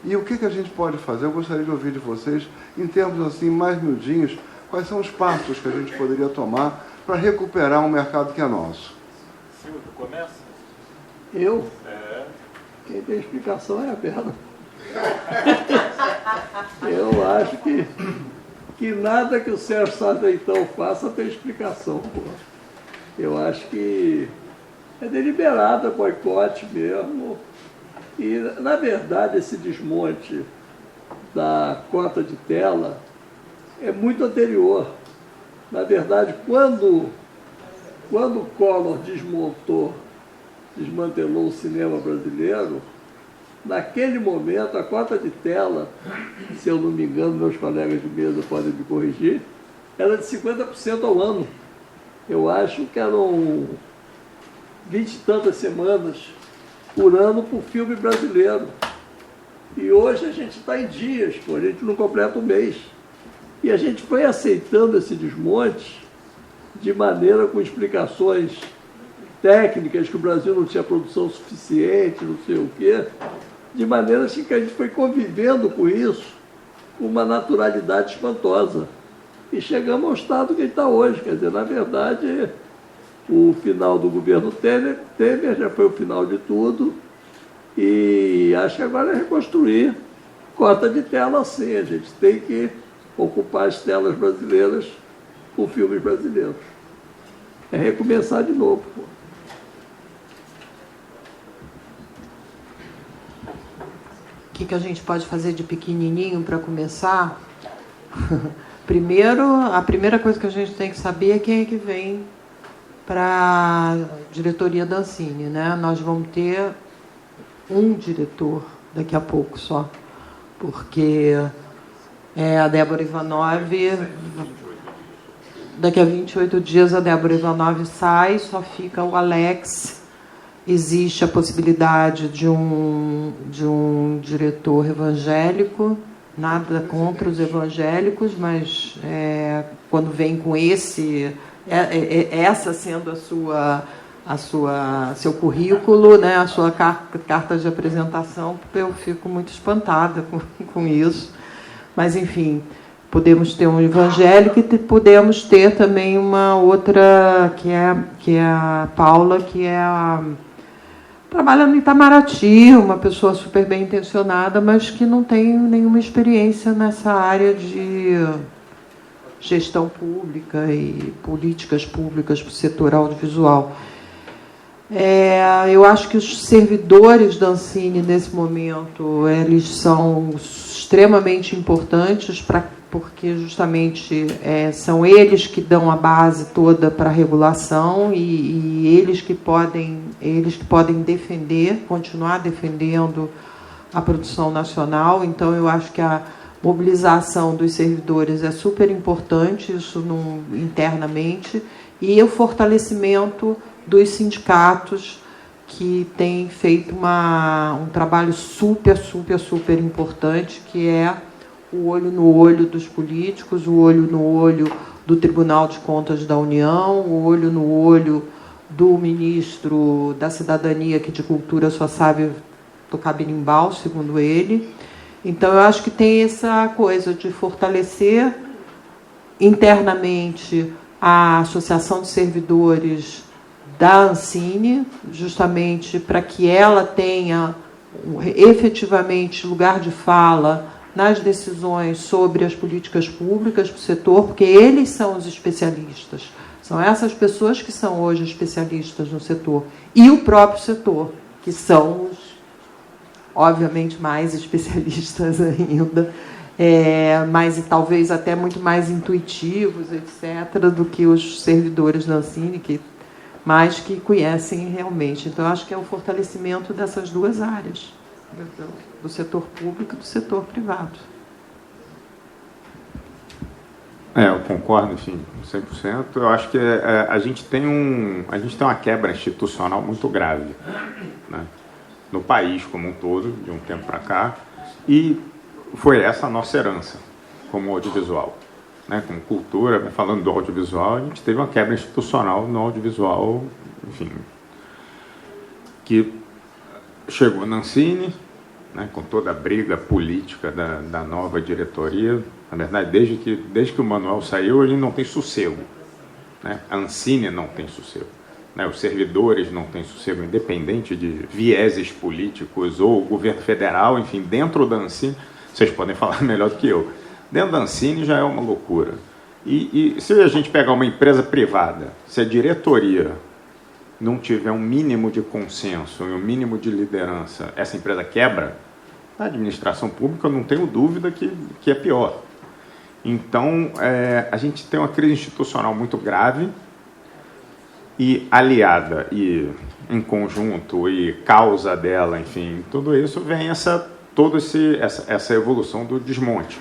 E o que a gente pode fazer? Eu gostaria de ouvir de vocês, em termos assim mais miudinhos, quais são os passos que a gente poderia tomar para recuperar um mercado que é nosso. Silvio, começa? Eu? Quem tem explicação é a Bela. Eu acho que nada que o Sérgio Sarneitão faça tem explicação, pô. Eu acho que é deliberado, boicote mesmo. E, na verdade, esse desmonte da cota de tela é muito anterior. Na verdade, quando o Collor desmantelou o cinema brasileiro, naquele momento, a cota de tela, se eu não me engano, meus colegas de mesa podem me corrigir, era de 50% ao ano. Eu acho que eram 20 e tantas semanas por ano por filme brasileiro. E hoje a gente está em dias, pô, a gente não completa um mês. E a gente foi aceitando esse desmonte de maneira com explicações técnicas, que o Brasil não tinha produção suficiente, não sei o quê, de maneira assim que a gente foi convivendo com isso com uma naturalidade espantosa. E chegamos ao estado que a gente está hoje. Quer dizer, na verdade, o final do governo Temer já foi o final de tudo, e acho que agora é reconstruir cota de tela sim. A gente tem que ocupar as telas brasileiras com filmes brasileiros. É recomeçar de novo, pô. O que a gente pode fazer de pequenininho para começar? Primeiro, a primeira coisa que a gente tem que saber é quem é que vem para a diretoria da Ancine, né? Nós vamos ter um diretor daqui a pouco só, porque a Débora Ivanov, daqui a 28 dias a Débora Ivanov sai, só fica o Alex. Existe a possibilidade de um diretor evangélico, nada contra os evangélicos, mas quando vem com essa sendo seu currículo, né, a sua carta de apresentação, eu fico muito espantada com isso. Mas, enfim, podemos ter um evangélico e podemos ter também uma outra, que é a Paula, que trabalha no Itamaraty, uma pessoa super bem intencionada, mas que não tem nenhuma experiência nessa área de gestão pública e políticas públicas para o setor audiovisual. Eu acho que os servidores da Ancine, nesse momento, eles são extremamente importantes, porque justamente são eles que dão a base toda para a regulação e eles que podem defender, continuar defendendo a produção nacional. Então, eu acho que a mobilização dos servidores é super importante, isso internamente, e o fortalecimento dos sindicatos, que têm feito um trabalho super, super, super importante, que é o olho no olho dos políticos, o olho no olho do Tribunal de Contas da União, o olho no olho do ministro da Cidadania, que de cultura só sabe tocar berimbau, segundo ele. Então, eu acho que tem essa coisa de fortalecer internamente a Associação de Servidores da Ancine, justamente para que ela tenha efetivamente lugar de fala nas decisões sobre as políticas públicas para o setor, porque eles são os especialistas. São essas pessoas que são hoje especialistas no setor. E o próprio setor, que são obviamente mais especialistas ainda, mas e talvez até muito mais intuitivos, etc., do que os servidores da Ancine, que conhecem realmente. Então, eu acho que é o fortalecimento dessas duas áreas, do setor público e do setor privado. Eu concordo, enfim, 100%. Eu acho que a gente tem uma quebra institucional muito grave, né, no país como um todo, de um tempo para cá, e foi essa a nossa herança como audiovisual, né, como cultura. Falando do audiovisual, a gente teve uma quebra institucional no audiovisual, enfim, que chegou na Ancine, né, com toda a briga política da nova diretoria. Na verdade, desde que o Manuel saiu, a gente não tem sossego, né? A Ancine não tem sossego, né? Os servidores não têm sossego, independente de vieses políticos ou o governo federal, enfim, dentro da Ancine, vocês podem falar melhor do que eu, dentro da Ancine já é uma loucura. E se a gente pegar uma empresa privada, se a diretoria não tiver um mínimo de consenso e um mínimo de liderança, essa empresa quebra. A administração pública, eu não tenho dúvida que é pior. Então, a gente tem uma crise institucional muito grave e aliada e em conjunto e causa dela, enfim, tudo isso vem essa evolução do desmonte,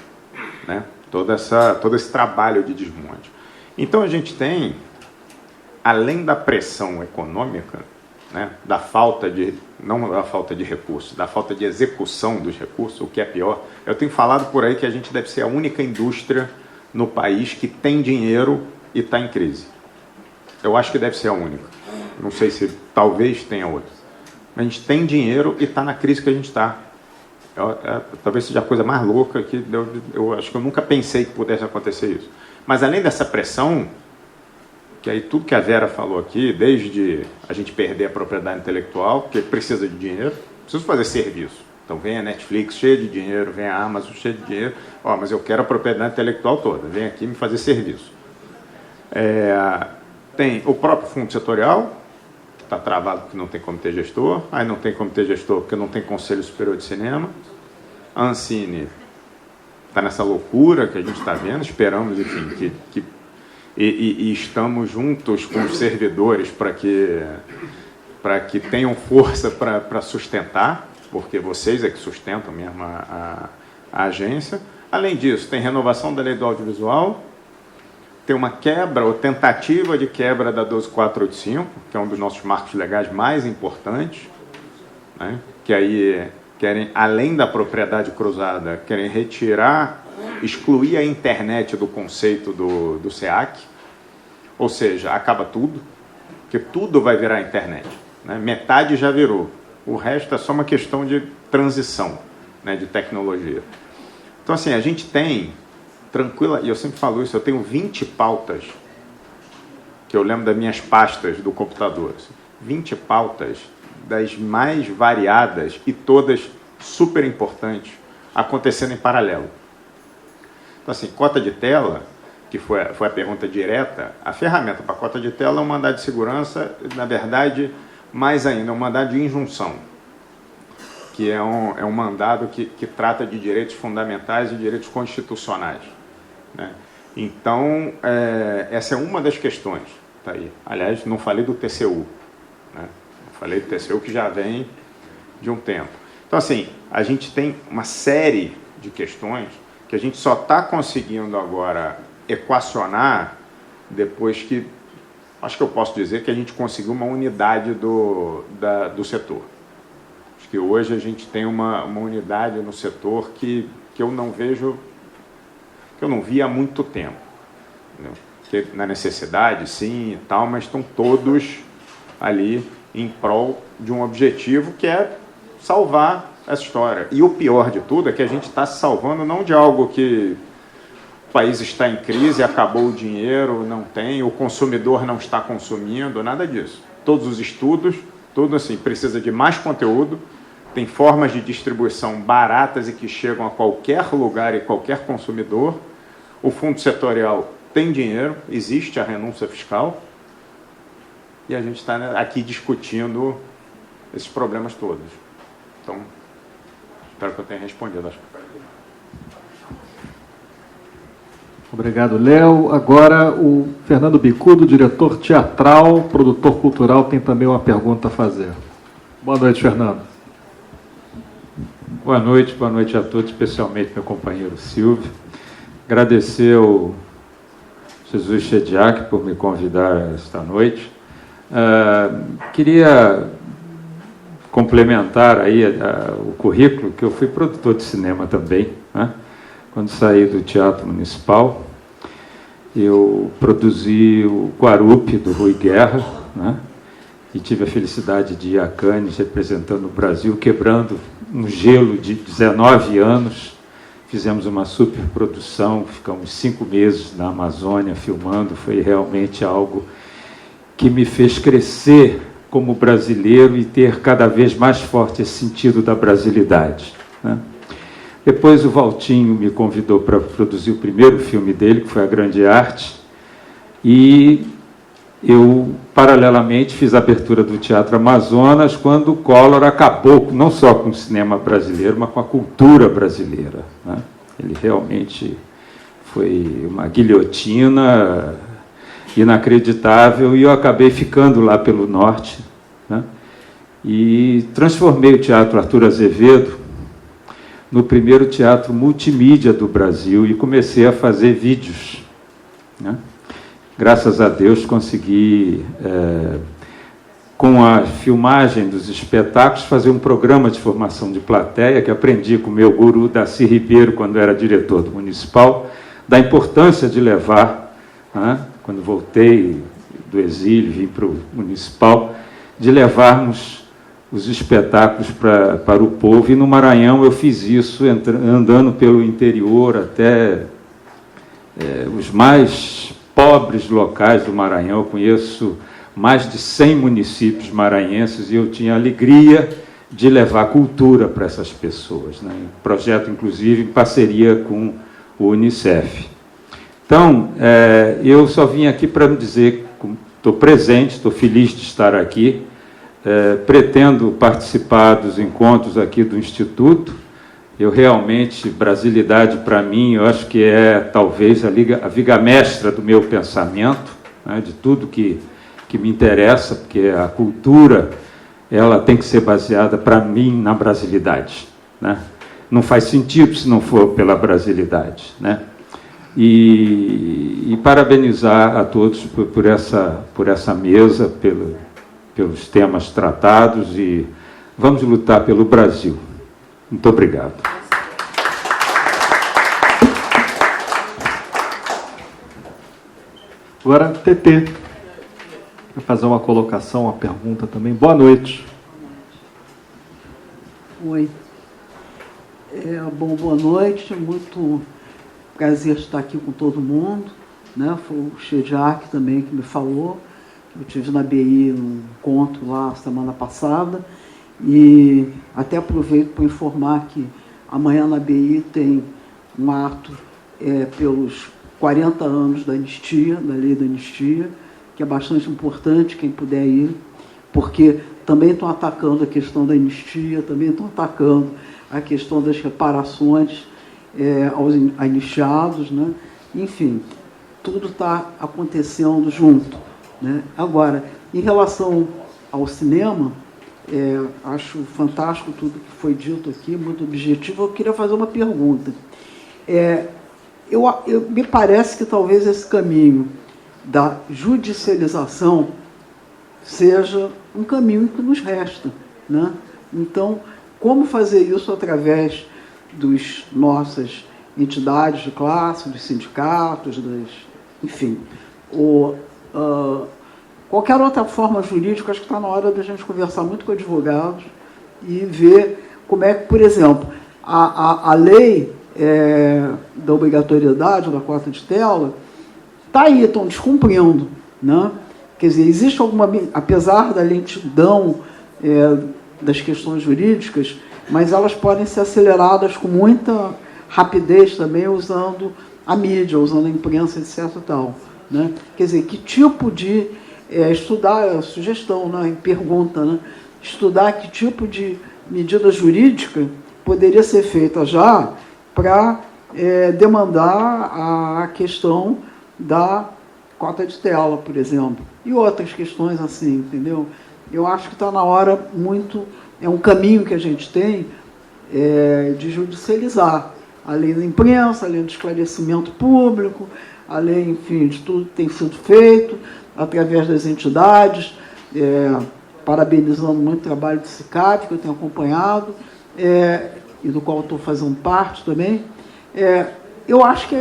né? Todo esse trabalho de desmonte. Então, a gente tem, além da pressão econômica, né, não da falta de recursos, da falta de execução dos recursos, o que é pior. Eu tenho falado por aí que a gente deve ser a única indústria no país que tem dinheiro e está em crise. Eu acho que deve ser a única. Não sei se talvez tenha outra. A gente tem dinheiro e está na crise que a gente está. Talvez seja a coisa mais louca que eu acho que eu nunca pensei que pudesse acontecer isso. Mas além dessa pressão, que aí tudo que a Vera falou aqui, desde a gente perder a propriedade intelectual, porque precisa de dinheiro, preciso fazer serviço. Então vem a Netflix cheia de dinheiro, vem a Amazon cheia de dinheiro, mas eu quero a propriedade intelectual toda, vem aqui me fazer serviço. Tem o próprio fundo setorial, que está travado porque não tem comitê gestor, aí não tem comitê gestor porque não tem Conselho Superior de Cinema, a Ancine está nessa loucura que a gente está vendo, esperamos, enfim, e estamos juntos com os servidores para que tenham força para sustentar, porque vocês é que sustentam mesmo a agência. Além disso, tem renovação da lei do audiovisual, tem uma quebra ou tentativa de quebra da 12485, que é um dos nossos marcos legais mais importantes, né? Que aí querem, além da propriedade cruzada, querem excluir a internet do conceito do SEAC, ou seja, acaba tudo, porque tudo vai virar internet, né? Metade já virou, o resto é só uma questão de transição, né, de tecnologia. Então, assim, a gente tem, tranquila, e eu sempre falo isso, eu tenho 20 pautas, que eu lembro das minhas pastas do computador, assim, 20 pautas das mais variadas e todas super importantes, acontecendo em paralelo. Então, assim, cota de tela, que foi a pergunta direta, a ferramenta para cota de tela é um mandado de segurança, na verdade, mais ainda, um mandado de injunção, que é um mandado que trata de direitos fundamentais e direitos constitucionais, né? Então, essa é uma das questões. Tá aí. Aliás, não falei do TCU, né? Falei do TCU que já vem de um tempo. Então, assim, a gente tem uma série de questões que a gente só está conseguindo agora equacionar depois que, acho que eu posso dizer que a gente conseguiu uma unidade do setor. Acho que hoje a gente tem uma unidade no setor que eu não vejo, que eu não vi há muito tempo, entendeu? Que na necessidade, sim, e tal, mas estão todos ali em prol de um objetivo que é salvar essa história. E o pior de tudo é que a gente está se salvando não de algo que o país está em crise, acabou o dinheiro, não tem, o consumidor não está consumindo, nada disso. Todos os estudos, tudo assim, precisa de mais conteúdo, tem formas de distribuição baratas e que chegam a qualquer lugar e qualquer consumidor. O fundo setorial tem dinheiro, existe a renúncia fiscal, e a gente está aqui discutindo esses problemas todos. Então, Espero que eu tenha respondido. Acho que... Obrigado, Léo. Agora o Fernando Bicudo, diretor teatral, produtor cultural, tem também uma pergunta a fazer. Boa noite, Fernando. Boa noite a todos, especialmente meu companheiro Silvio. Agradecer ao Jesus Chediak por me convidar esta noite. Queria complementar aí o currículo, que eu fui produtor de cinema também, né? Quando saí do Teatro Municipal, eu produzi o Guarupi, do Rui Guerra, né? E tive a felicidade de ir a Cannes representando o Brasil, quebrando um gelo de 19 anos. Fizemos uma superprodução, ficamos 5 meses na Amazônia filmando, foi realmente algo que me fez crescer como brasileiro e ter cada vez mais forte esse sentido da brasilidade, né? Depois o Valtinho me convidou para produzir o primeiro filme dele, que foi A Grande Arte, e eu, paralelamente, fiz a abertura do Teatro Amazonas, quando o Collor acabou não só com o cinema brasileiro, mas com a cultura brasileira, né? Ele realmente foi uma guilhotina inacreditável, e eu acabei ficando lá pelo norte, né? E transformei o Teatro Arthur Azevedo no primeiro teatro multimídia do Brasil e comecei a fazer vídeos, né? Graças a Deus consegui, com a filmagem dos espetáculos, fazer um programa de formação de plateia, que aprendi com o meu guru Daci Ribeiro, quando era diretor do Municipal, da importância de levar, né, quando voltei do exílio, vim para o Municipal, de levarmos os espetáculos para o povo. E no Maranhão eu fiz isso, andando pelo interior até os mais pobres locais do Maranhão. Eu conheço mais de 100 municípios maranhenses e eu tinha a alegria de levar cultura para essas pessoas, né? Projeto, inclusive, em parceria com o Unicef. Então, eu só vim aqui para me dizer que estou presente, estou feliz de estar aqui. Pretendo participar dos encontros aqui do Instituto. Eu realmente, brasilidade para mim, eu acho que é talvez a viga mestra do meu pensamento, né, de tudo que me interessa, porque a cultura ela tem que ser baseada, para mim, na brasilidade, né? Não faz sentido se não for pela brasilidade, né? E parabenizar a todos por essa mesa, pelos temas tratados, e vamos lutar pelo Brasil. Muito obrigado. Agora, TT, vai fazer uma colocação, uma pergunta também. Boa noite. Oi. Boa noite, muito prazer estar aqui com todo mundo, né? Foi o Chediak também que me falou. Eu estive na BI num encontro lá semana passada, e até aproveito para informar que amanhã na BI tem um ato pelos 40 anos da anistia, da lei da anistia, que é bastante importante quem puder ir, porque também estão atacando a questão da anistia, também estão atacando a questão das reparações aos anistiados, né? Enfim, tudo está acontecendo junto, né? Agora, em relação ao cinema, acho fantástico tudo que foi dito aqui, muito objetivo. Eu queria fazer uma pergunta. Me parece que talvez esse caminho da judicialização seja um caminho que nos resta, né? Então, como fazer isso através das nossas entidades de classe, dos sindicatos, enfim, qualquer outra forma jurídica. Acho que está na hora da gente conversar muito com advogados e ver como é que, por exemplo, a lei da obrigatoriedade da cota de tela está aí, estão descumprindo, né? Quer dizer, existe apesar da lentidão das questões jurídicas, mas elas podem ser aceleradas com muita rapidez também, usando a mídia, usando a imprensa, etc. e tal, né? Quer dizer, que tipo de estudar, sugestão, né, em pergunta, né? Estudar que tipo de medida jurídica poderia ser feita já para demandar a questão da cota de tela, por exemplo, e outras questões assim, entendeu? Eu acho que está na hora é um caminho que a gente tem de judicializar, além da imprensa, além do esclarecimento público, além, enfim, de tudo que tem sido feito através das entidades, parabenizando muito o trabalho do CICAP, que eu tenho acompanhado, e do qual estou fazendo parte também. Eu acho que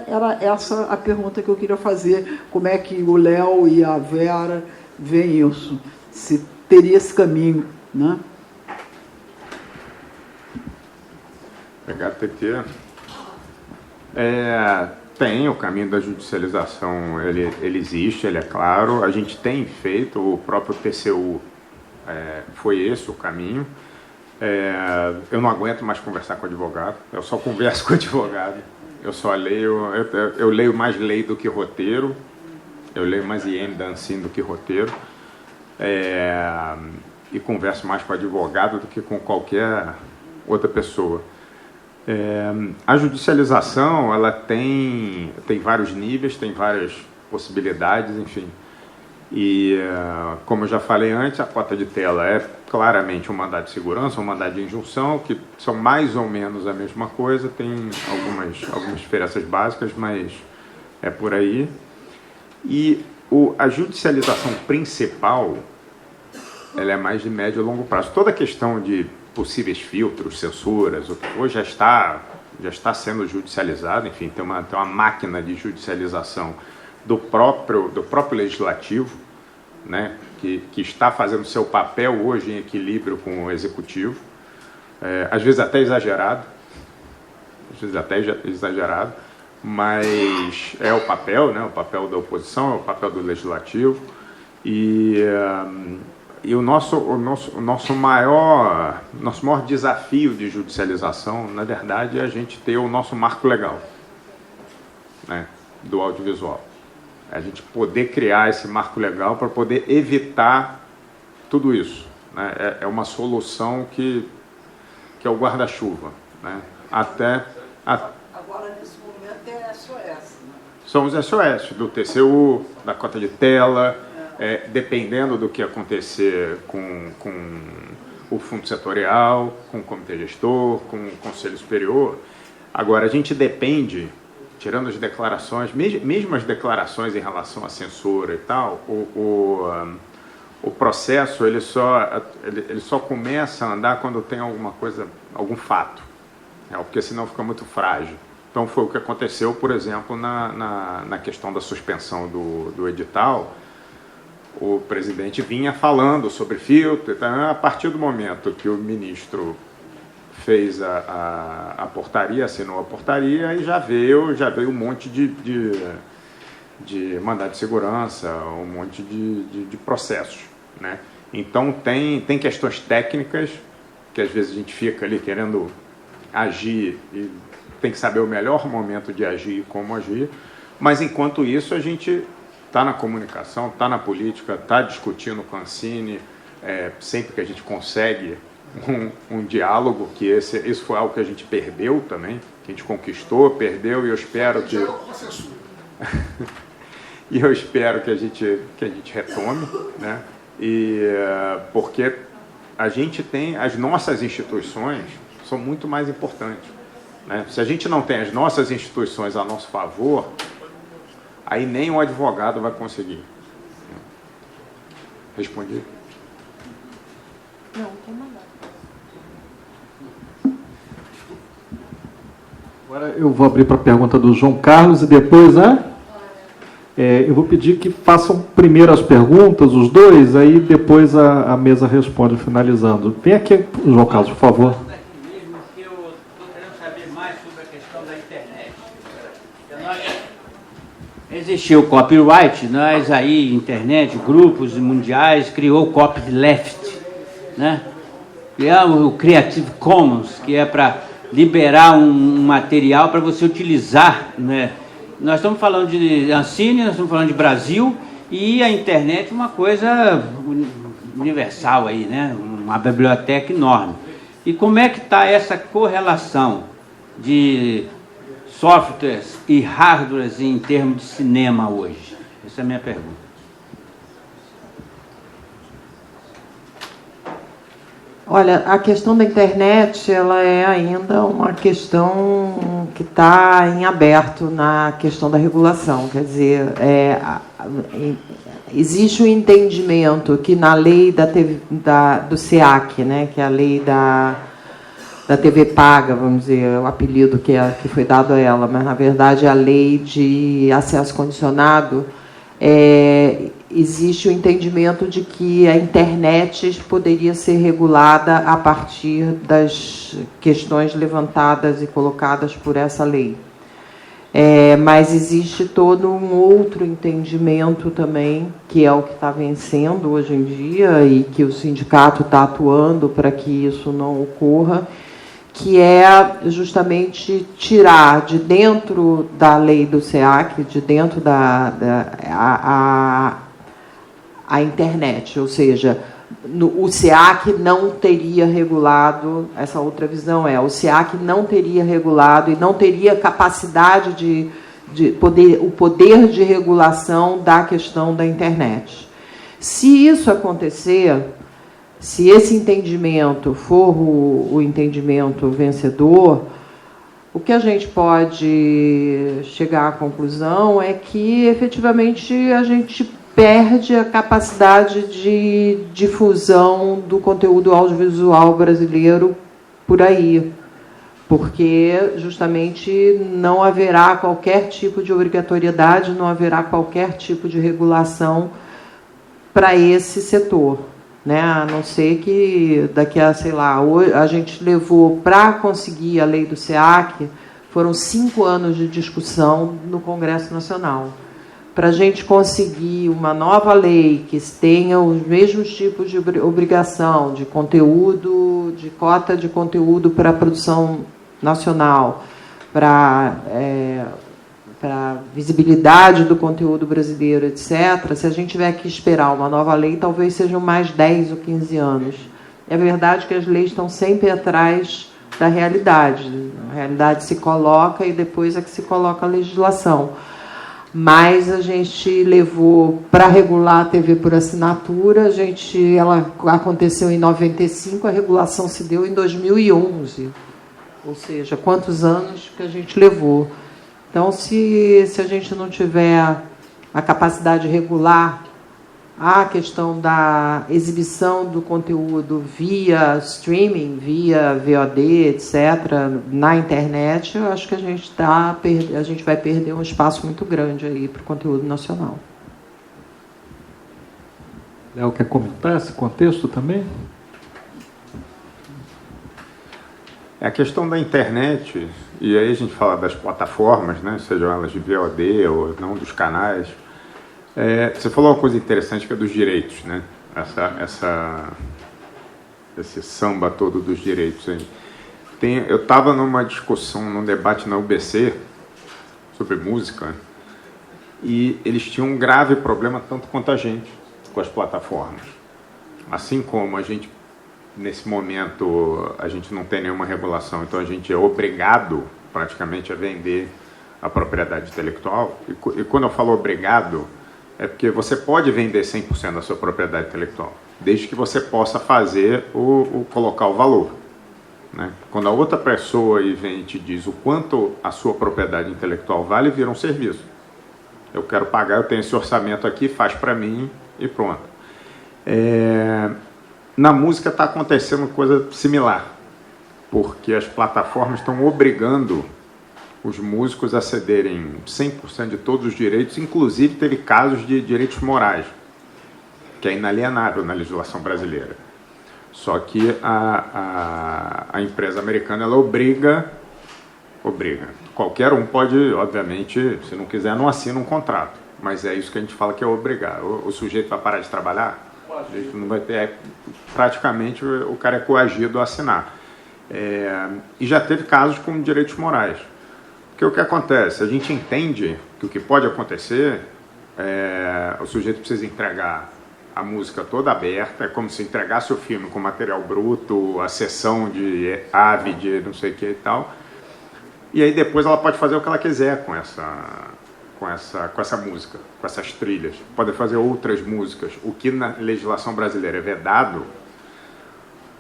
era essa a pergunta que eu queria fazer, como é que o Léo e a Vera veem isso, se teria esse caminho, né? Obrigado, TT. Tem o caminho da judicialização, ele existe, ele é claro. A gente tem feito, o próprio TCU foi esse o caminho. Eu não aguento mais conversar com advogado, eu só converso com advogado. Eu só leio, eu leio mais lei do que roteiro, eu leio mais IN da Ancine do que roteiro, e converso mais com advogado do que com qualquer outra pessoa. A judicialização, ela tem vários níveis, tem várias possibilidades, enfim. E, como eu já falei antes, a cota de tela é claramente um mandado de segurança, um mandado de injunção, que são mais ou menos a mesma coisa, tem algumas diferenças básicas, mas é por aí. E a judicialização principal, ela é mais de médio e longo prazo. Toda a questão de possíveis filtros, censuras, o que for, já está sendo judicializado, enfim, tem uma máquina de judicialização do próprio legislativo, né, que está fazendo o seu papel hoje em equilíbrio com o executivo, às vezes até exagerado, mas é o papel, né, o papel da oposição, é o papel do legislativo, e o nosso maior desafio de judicialização, na verdade, é a gente ter o nosso marco legal, né, do audiovisual. A gente poder criar esse marco legal para poder evitar tudo isso, né? É uma solução que é o guarda-chuva, né? Agora, nesse momento, é SOS, né? São os SOS do TCU, da cota de tela, dependendo do que acontecer com o fundo setorial, com o comitê gestor, com o conselho superior. Agora, a gente depende, tirando as declarações, mesmo as declarações em relação à censura e tal, o processo ele só começa a andar quando tem alguma coisa, algum fato, porque senão fica muito frágil. Então foi o que aconteceu, por exemplo, na questão da suspensão do edital. O presidente vinha falando sobre filtro, então, a partir do momento que o ministro fez a portaria, assinou a portaria, e já veio um monte de mandado de segurança, um monte de processos, né? Então tem questões técnicas que às vezes a gente fica ali querendo agir e tem que saber o melhor momento de agir e como agir, mas enquanto isso a gente está na comunicação, está na política, está discutindo com a Ancine, sempre que a gente consegue um diálogo, que isso foi algo que a gente perdeu também, que a gente conquistou, perdeu, e eu espero que e eu espero que a gente retome, né? E porque a gente tem as nossas instituições são muito mais importantes, né? Se a gente não tem as nossas instituições a nosso favor, aí nem um advogado vai conseguir. Respondi? Não, tem mandado. Agora eu vou abrir para a pergunta do João Carlos e depois, eu vou pedir que façam primeiro as perguntas, os dois, aí depois a mesa responde, finalizando. Vem aqui, João Carlos, por favor. Eu estou querendo saber mais sobre a questão da internet. Existiu o copyright, nós aí, internet, grupos mundiais, criou o copyleft, né? Criamos o Creative Commons, que é para liberar um material para você utilizar, né? Nós estamos falando de Ancine, nós estamos falando de Brasil, e a internet é uma coisa universal aí, né? Uma biblioteca enorme. E como é que está essa correlação de softwares e hardwares em termos de cinema hoje? Essa é a minha pergunta. Olha, a questão da internet, ela é ainda uma questão que está em aberto na questão da regulação. Quer dizer, existe um entendimento que na lei do SEAC, né, que é a lei da TV paga, vamos dizer, o apelido que foi dado a ela, mas, na verdade, é a lei de acesso condicionado, existe o entendimento de que a internet poderia ser regulada a partir das questões levantadas e colocadas por essa lei. Mas existe todo um outro entendimento também, que é o que está vencendo hoje em dia e que o sindicato está atuando para que isso não ocorra, que é justamente tirar de dentro da lei do SEAC, de dentro a internet, ou seja, o SEAC não teria regulado, essa outra visão o SEAC não teria regulado e não teria capacidade o poder de regulação da questão da internet. Se isso acontecer, se esse entendimento for o entendimento vencedor, o que a gente pode chegar à conclusão é que, efetivamente, a gente perde a capacidade de difusão do conteúdo audiovisual brasileiro por aí, porque, justamente, não haverá qualquer tipo de obrigatoriedade, não haverá qualquer tipo de regulação para esse setor, né? A não ser que daqui a, sei lá, a gente levou para conseguir a lei do SEAC, foram 5 anos de discussão no Congresso Nacional. Para a gente conseguir uma nova lei que tenha os mesmos tipos de obrigação de conteúdo, de cota de conteúdo para a produção nacional, para visibilidade do conteúdo brasileiro, etc., se a gente tiver que esperar uma nova lei, talvez sejam mais 10 ou 15 anos. É verdade que as leis estão sempre atrás da realidade. A realidade se coloca e depois é que se coloca a legislação. Mas a gente levou para regular a TV por assinatura, ela aconteceu em 95, a regulação se deu em 2011. Ou seja, quantos anos que a gente levou? Então, se a gente não tiver a capacidade de regular a questão da exibição do conteúdo via streaming, via VOD, etc., na internet, eu acho que a gente vai perder um espaço muito grande aí para o conteúdo nacional. Léo, quer comentar esse contexto também? A questão da internet, e aí a gente fala das plataformas, né, sejam elas de VOD ou não dos canais. Você falou uma coisa interessante que é dos direitos, né? Esse samba todo dos direitos aí. Eu estava numa discussão, num debate na UBC sobre música, e eles tinham um grave problema, tanto quanto a gente, com as plataformas. Assim como a gente, nesse momento, a gente não tem nenhuma regulação, então a gente é obrigado, praticamente, a vender a propriedade intelectual. E quando eu falo obrigado, é porque você pode vender 100% da sua propriedade intelectual, desde que você possa fazer colocar o valor, né? Quando a outra pessoa vem e te diz o quanto a sua propriedade intelectual vale, vira um serviço. Eu quero pagar, eu tenho esse orçamento aqui, faz para mim e pronto. Na música está acontecendo coisa similar, porque as plataformas estão obrigando os músicos a cederem 100% de todos os direitos, inclusive teve casos de direitos morais, que é inalienável na legislação brasileira. Só que a empresa americana, ela obriga. Qualquer um pode, obviamente, se não quiser, não assina um contrato, mas é isso que a gente fala que é obrigar. O sujeito vai parar de trabalhar? O sujeito não vai ter, praticamente o cara é coagido a assinar. E já teve casos com direitos morais. Porque o que acontece? A gente entende que o que pode acontecer o sujeito precisa entregar a música toda aberta, é como se entregasse o filme com material bruto, a sessão de AVE, de não sei o que e tal. E aí depois ela pode fazer o que ela quiser com essa música, com essas trilhas. Pode fazer outras músicas. O que na legislação brasileira é vedado,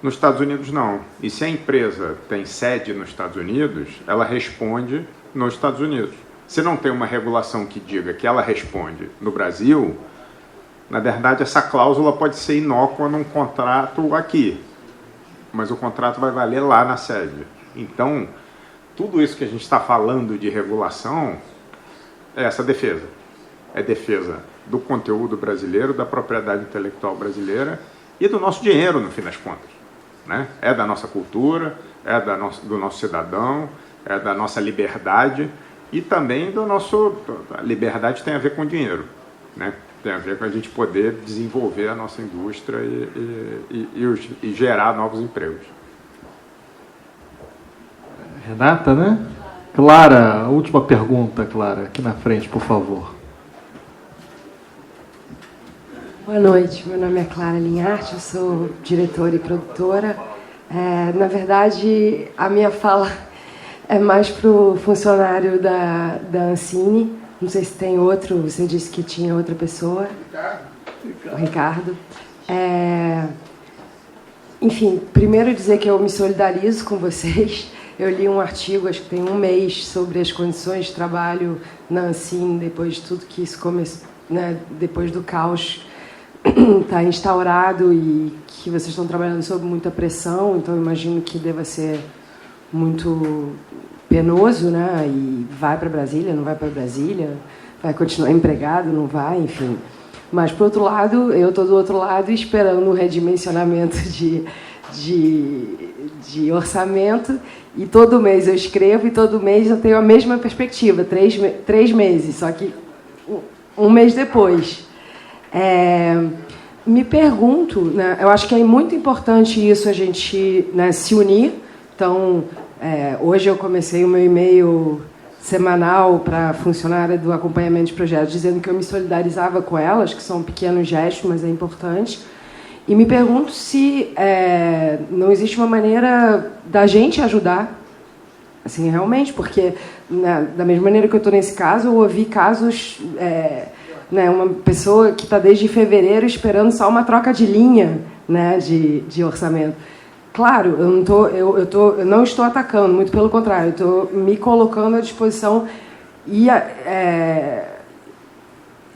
nos Estados Unidos não. E se a empresa tem sede nos Estados Unidos, ela responde nos Estados Unidos. Se não tem uma regulação que diga que ela responde no Brasil, na verdade essa cláusula pode ser inócua num contrato aqui, mas o contrato vai valer lá na sede. Então, tudo isso que a gente está falando de regulação é essa defesa. É defesa do conteúdo brasileiro, da propriedade intelectual brasileira e do nosso dinheiro, no fim das contas. Né? É da nossa cultura, é do nosso cidadão, é da nossa liberdade e também do nosso... A liberdade tem a ver com dinheiro, né? Tem a ver com a gente poder desenvolver a nossa indústria e gerar novos empregos. Renata, né? Clara, a última pergunta, Clara, aqui na frente, por favor. Boa noite, meu nome é Clara Linharte, eu sou diretora e produtora. Na verdade, a minha fala é mais para o funcionário da Ancine. Não sei se tem outro, você disse que tinha outra pessoa. O Ricardo. Enfim, primeiro dizer que eu me solidarizo com vocês. Eu li um artigo, acho que tem um mês, sobre as condições de trabalho na Ancine, depois de tudo que isso começou, né, depois do caos está instaurado e que vocês estão trabalhando sob muita pressão, então eu imagino que deva ser muito penoso, né? E vai para Brasília, não vai para Brasília, vai continuar empregado, não vai, enfim. Mas, por outro lado, eu estou do outro lado esperando o redimensionamento de orçamento, e todo mês eu escrevo e todo mês eu tenho a mesma perspectiva, 3 meses, só que um mês depois. Me pergunto, né, eu acho que é muito importante isso, a gente, né, se unir. Então, hoje eu comecei o meu e-mail semanal para a funcionária do acompanhamento de projetos, dizendo que eu me solidarizava com elas, que são pequenos gestos, mas é importante. E me pergunto se não existe uma maneira da gente ajudar, assim, realmente, porque, né, da mesma maneira que eu estou nesse caso, eu ouvi casos... né, uma pessoa que está desde fevereiro esperando só uma troca de linha, né, de orçamento. Claro, eu não estou atacando, muito pelo contrário, eu estou me colocando à disposição. E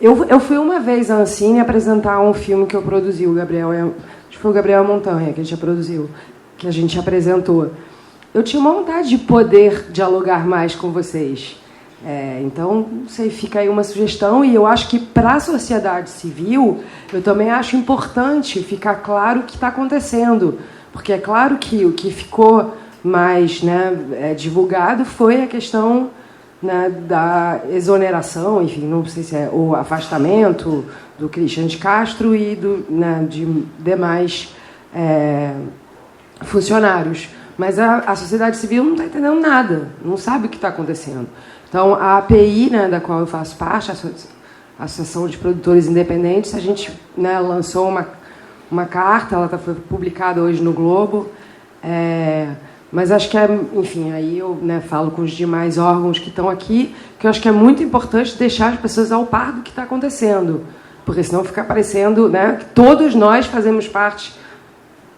eu fui uma vez à Ancine apresentar um filme que eu produzi, acho que foi o Gabriel Montanha que a gente produziu, que a gente apresentou. Eu tinha uma vontade de poder dialogar mais com vocês. Então, não sei, fica aí uma sugestão, e eu acho que para a sociedade civil eu também acho importante ficar claro o que está acontecendo, porque é claro que o que ficou mais, né, divulgado foi a questão, né, da exoneração, enfim, não sei se é o afastamento do Cristiano de Castro e de demais funcionários, mas a sociedade civil não está entendendo nada, não sabe o que está acontecendo. Então, a API, né, da qual eu faço parte, a Associação de Produtores Independentes, a gente, né, lançou uma carta, ela foi publicada hoje no Globo, mas acho que enfim, aí eu, né, falo com os demais órgãos que estão aqui, que eu acho que é muito importante deixar as pessoas ao par do que está acontecendo, porque senão fica parecendo, né, que todos nós fazemos parte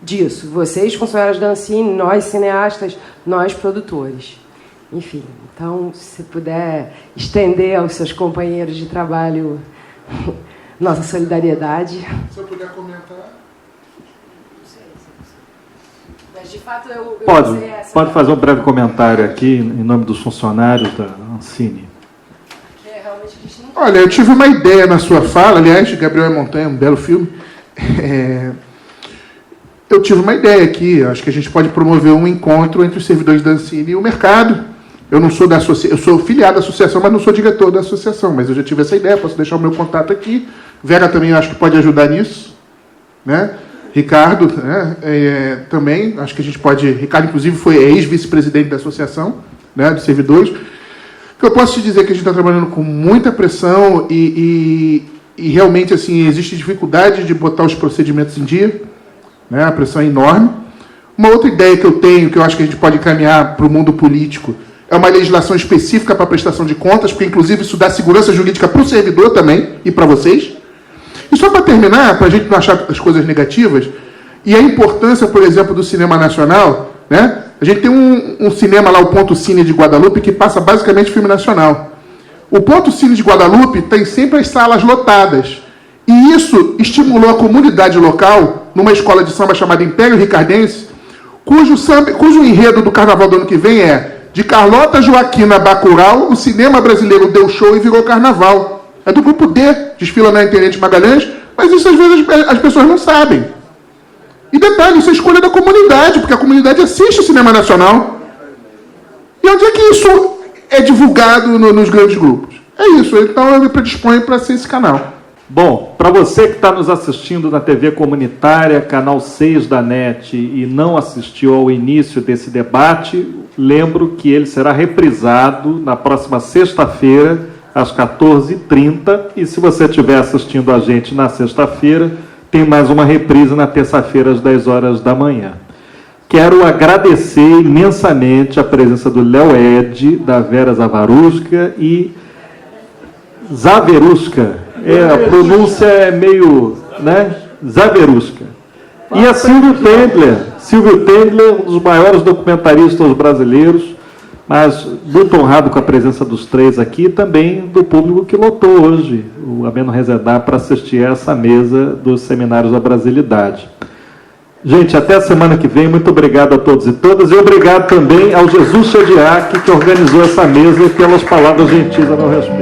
disso. Vocês, funcionários da Ancine, nós, cineastas, nós, produtores. Enfim, então, se puder estender aos seus companheiros de trabalho nossa solidariedade. Se eu puder comentar... Mas, de fato, Pode fazer um breve comentário aqui, em nome dos funcionários da Ancine. Olha, eu tive uma ideia na sua fala, aliás, Gabriel Montanha, um belo filme. Eu tive uma ideia aqui, acho que a gente pode promover um encontro entre os servidores da Ancine e o mercado. Eu não sou da associação, eu sou filiado da associação, mas não sou diretor da associação, mas eu já tive essa ideia, posso deixar o meu contato aqui. Vera também acho que pode ajudar nisso, né? Ricardo, né? Também, acho que a gente pode... Ricardo, inclusive, foi ex-vice-presidente da associação, né, dos servidores. Eu posso te dizer que a gente está trabalhando com muita pressão e e realmente assim existe dificuldade de botar os procedimentos em dia, né? A pressão é enorme. Uma outra ideia que eu tenho, que eu acho que a gente pode encaminhar para o mundo político, é uma legislação específica para a prestação de contas, porque inclusive isso dá segurança jurídica para o servidor também e para vocês. E só para terminar, para a gente não achar as coisas negativas, e a importância, por exemplo, do cinema nacional, né? A gente tem um cinema lá, o Ponto Cine de Guadalupe, que passa basicamente filme nacional. O Ponto Cine de Guadalupe tem sempre as salas lotadas. E isso estimulou a comunidade local, numa escola de samba chamada Império Ricardense, cujo enredo do carnaval do ano que vem é de Carlota Joaquina Bacurau, o cinema brasileiro deu show e virou carnaval. É do Grupo D, desfila na Intendente Magalhães, mas isso às vezes as pessoas não sabem. E detalhe, isso é escolha da comunidade, porque a comunidade assiste cinema nacional. E onde é que isso é divulgado nos grandes grupos? É isso, então eu me predisponho para ser esse canal. Bom, para você que está nos assistindo na TV comunitária, canal 6 da NET, e não assistiu ao início desse debate, lembro que ele será reprisado na próxima sexta-feira, às 14h30, e se você estiver assistindo a gente na sexta-feira, tem mais uma reprise na terça-feira, às 10 horas da manhã. Quero agradecer imensamente a presença do Léo Ed, da Vera Zavaruska e Zaveruska. A pronúncia é meio, né? Zaveruska. E a Silvio Tendler. Silvio Tendler, um dos maiores documentaristas brasileiros, mas muito honrado com a presença dos três aqui, também do público que lotou hoje o Ameno Rezedá para assistir a essa mesa dos Seminários da Brasilidade. Gente, até a semana que vem. Muito obrigado a todos e todas. E obrigado também ao Jesus Chediak, que organizou essa mesa, e pelas palavras gentis a meu respeito.